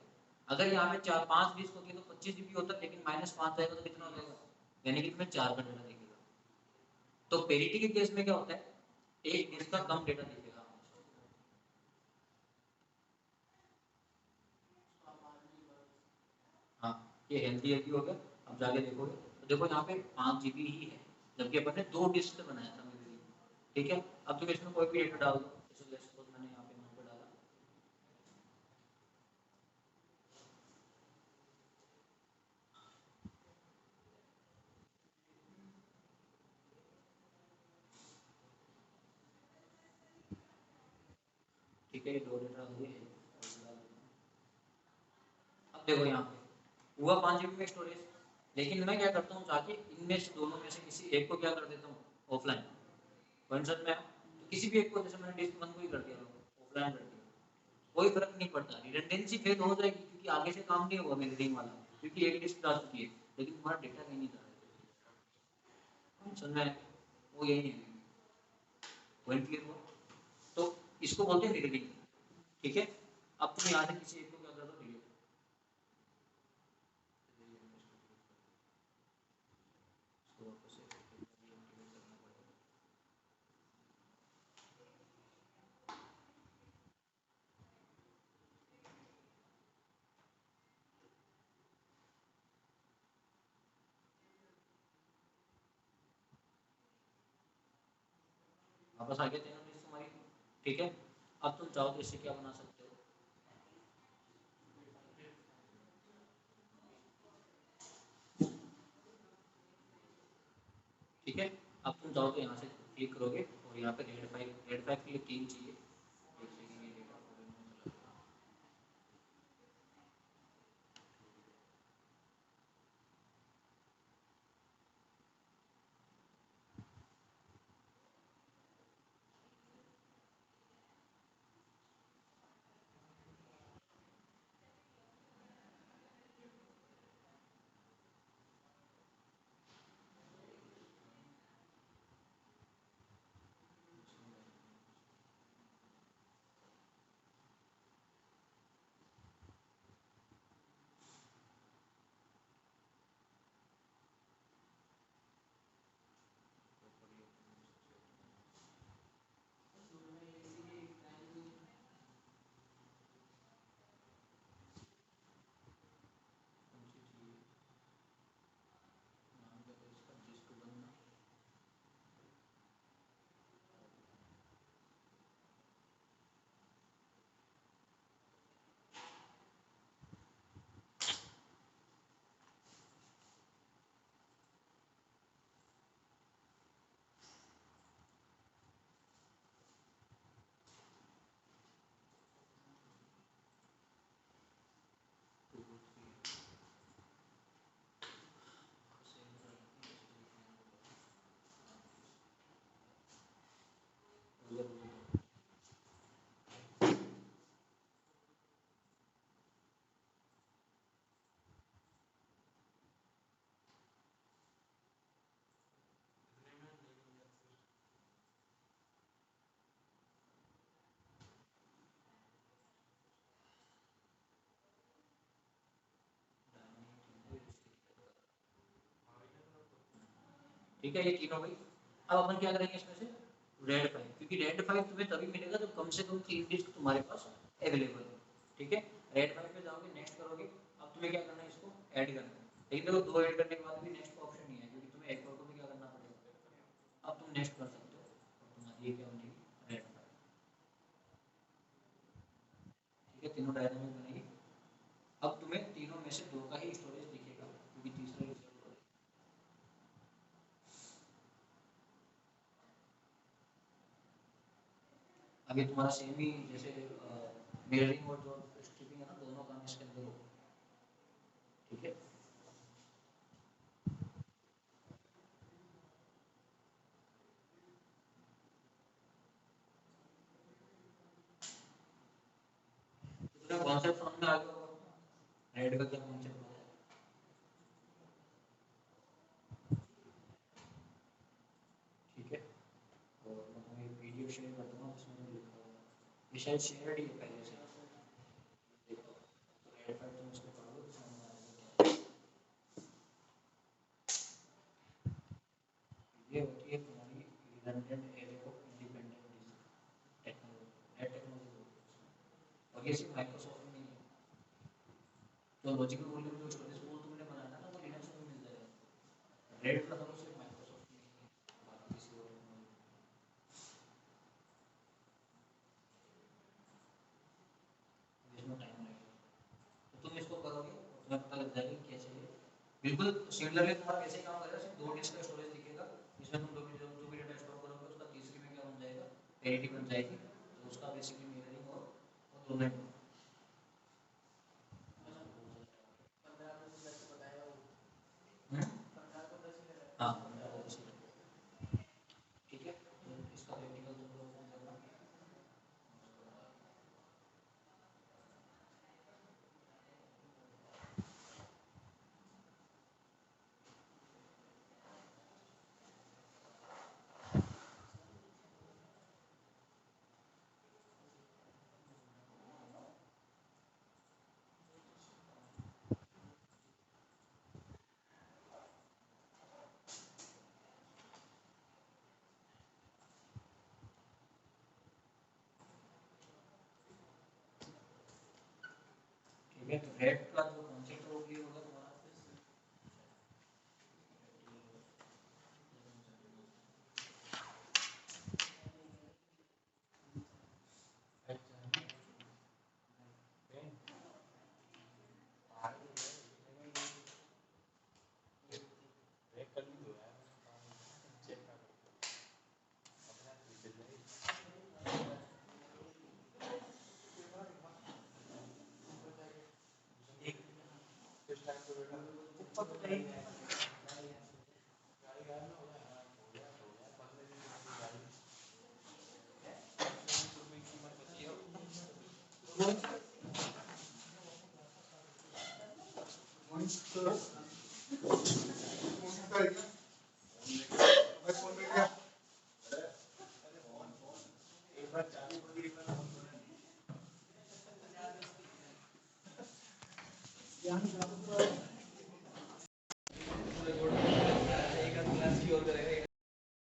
अगर यहाँ पे 4-5 डिस्क होती तो 25 जीबी होता, लेकिन -5 जाएगा तो कितना हो जाएगा, यानी कि तुम्हें 4 का डेटा दिखेगा। तो पेरिटी के केस में क्या होता है, एक डिस्क का कम डेटा दिखेगा। हाँ, ये हेल्दी हेल्दी हो गया। अब जाके देखोगे तो देखो यहाँ पे 5 जीबी ही है, जबकि अपन ने 2 डिस्क से बनाया था मेरे लिए, ठीक है। अब तुम इसमें कोई भी डेटा डाल दो, जैसे सपोज मैंने यहाँ पे नंबर डाला, ठीक है, ये 2 डेटा डाल दिए। अब देखो यहाँ पे हुआ 5 जीबी में स्टोरेज, लेकिन मैं क्या करता हूँ, जाके इनमें से दोनों में से किसी एक को क्या कर देता हूँ, ऑफलाइन। कंसर्न में तो किसी भी एक को, जैसे मैंने डिस्क 1 को ही कर दिया, ऑफलाइन कर दिया, कोई फर्क नहीं पड़ता, रिडंडेंसी फेल हो जाएगी, क्योंकि आगे से काम नहीं होगा मेरे रीडिंग वाला, क्योंकि एक डिस्क डाल चुकी है, लेकिन तुम्हारा डेटा कहीं नहीं जा रहा है। समझ में, वो यही है, पॉइंट क्लियर हुआ। तो इसको बोलते हैं रीडिंग, ठीक है। अब तुम यहाँ से किसी एक को क्या कर दो, डिलीट। वापस आ गया तीनों डिस्क तुम्हारी, ठीक है। अब तुम चाहो तो इससे क्या बना सकते हो, ठीक है। अब तुम जाओ तो यहाँ से क्लिक करोगे और यहाँ पे रेड 5 के लिए 3 चाहिए। एक सेकंड, ये डेटा फॉर्मेट में चला गया। ठीक है, ये तीन हो गई। अब अपन क्या करेंगे इसमें से रेड 5, क्योंकि रेड 5 तुम्हें तभी मिलेगा जब कम से कम 3 डिस्क तुम्हारे पास अवेलेबल हो। ठीक है, रेड 5 पे जाओगे, नेक्स्ट करोगे। अब तुम्हें क्या करना है, इसको ऐड करना है। लेकिन देखो, दो ऐड करने के बाद भी नेक्स्ट का ऑप्शन नहीं है, क्योंकि तुम्हें एक और को भी क्या करना पड़ेगा। अब तुम नेक्स्ट कर सकते हो और तुम्हारी ये क्या बनेगी, रेड 5। ठीक है, तीनों डायनामिक बनेगी। अब तुम्हें तीनों में से दो का ही स्टोरेज दिखेगा, क्योंकि तीसरा रिजर्व हो। अभी तुम्हारा सेम ही जैसे मिररिंग और जो स्ट्रिपिंग है ना, दोनों काम इसके अंदर हो। ठीक है, तो तुम्हें कॉन्सेप्ट समझ में आ गया होगा रेड का क्या कॉन्सेप्ट होता है। ठीक है, और मैं तुम्हें एक पीडीएफ शेयर कर दूंगा, जिसमें मैंने लिखा होगा, ये शायद शेयर ही है पहले से। देखो, तो रेड पर तुम इसको पढ़ोगे तो समझ में आ जाएगा। ये होती है तुम्हारी redundant array of independent technology, net technology. और ये सिर्फ माइक्रोसॉफ्ट में नहीं है। तो लॉजिकल वॉल्यूम जो स्टोरेज पूल तुमने बनाया था ना, वो लिनक्स में मिल जाएगा। रेड प्लस और सिर्फ माइक्रोसॉफ्ट में ही है, बाकी किसी और में नहीं। इसमें टाइम लगेगा, तो तुम इसको करोगे और तुम्हें पता लग जाएगा कि कैसे है। बिल्कुल सिमिलरली तुम्हारा कैसे काम करेगा, सिर्फ दो डिस्क का स्टोरेज दिखेगा, जिसमें तुम जो भी डेटा स्टोर करोगे उसका तीसरी में क्या बन जाएगा, पेरिटी बन जाएगी। तो उसका बेसिकली मिररिंग और दोनों ही। 15 को 10 बताया वो, हम्म? 15 को 10 ही लगा। हाँ, 15 ठीक है, तो इसका प्रैक्टिकल तुम लोग फोन करना। ठीक है, तो रेड का जो कॉन्सेप्ट है वो क्लियर होगा तुम्हारा। यहाँ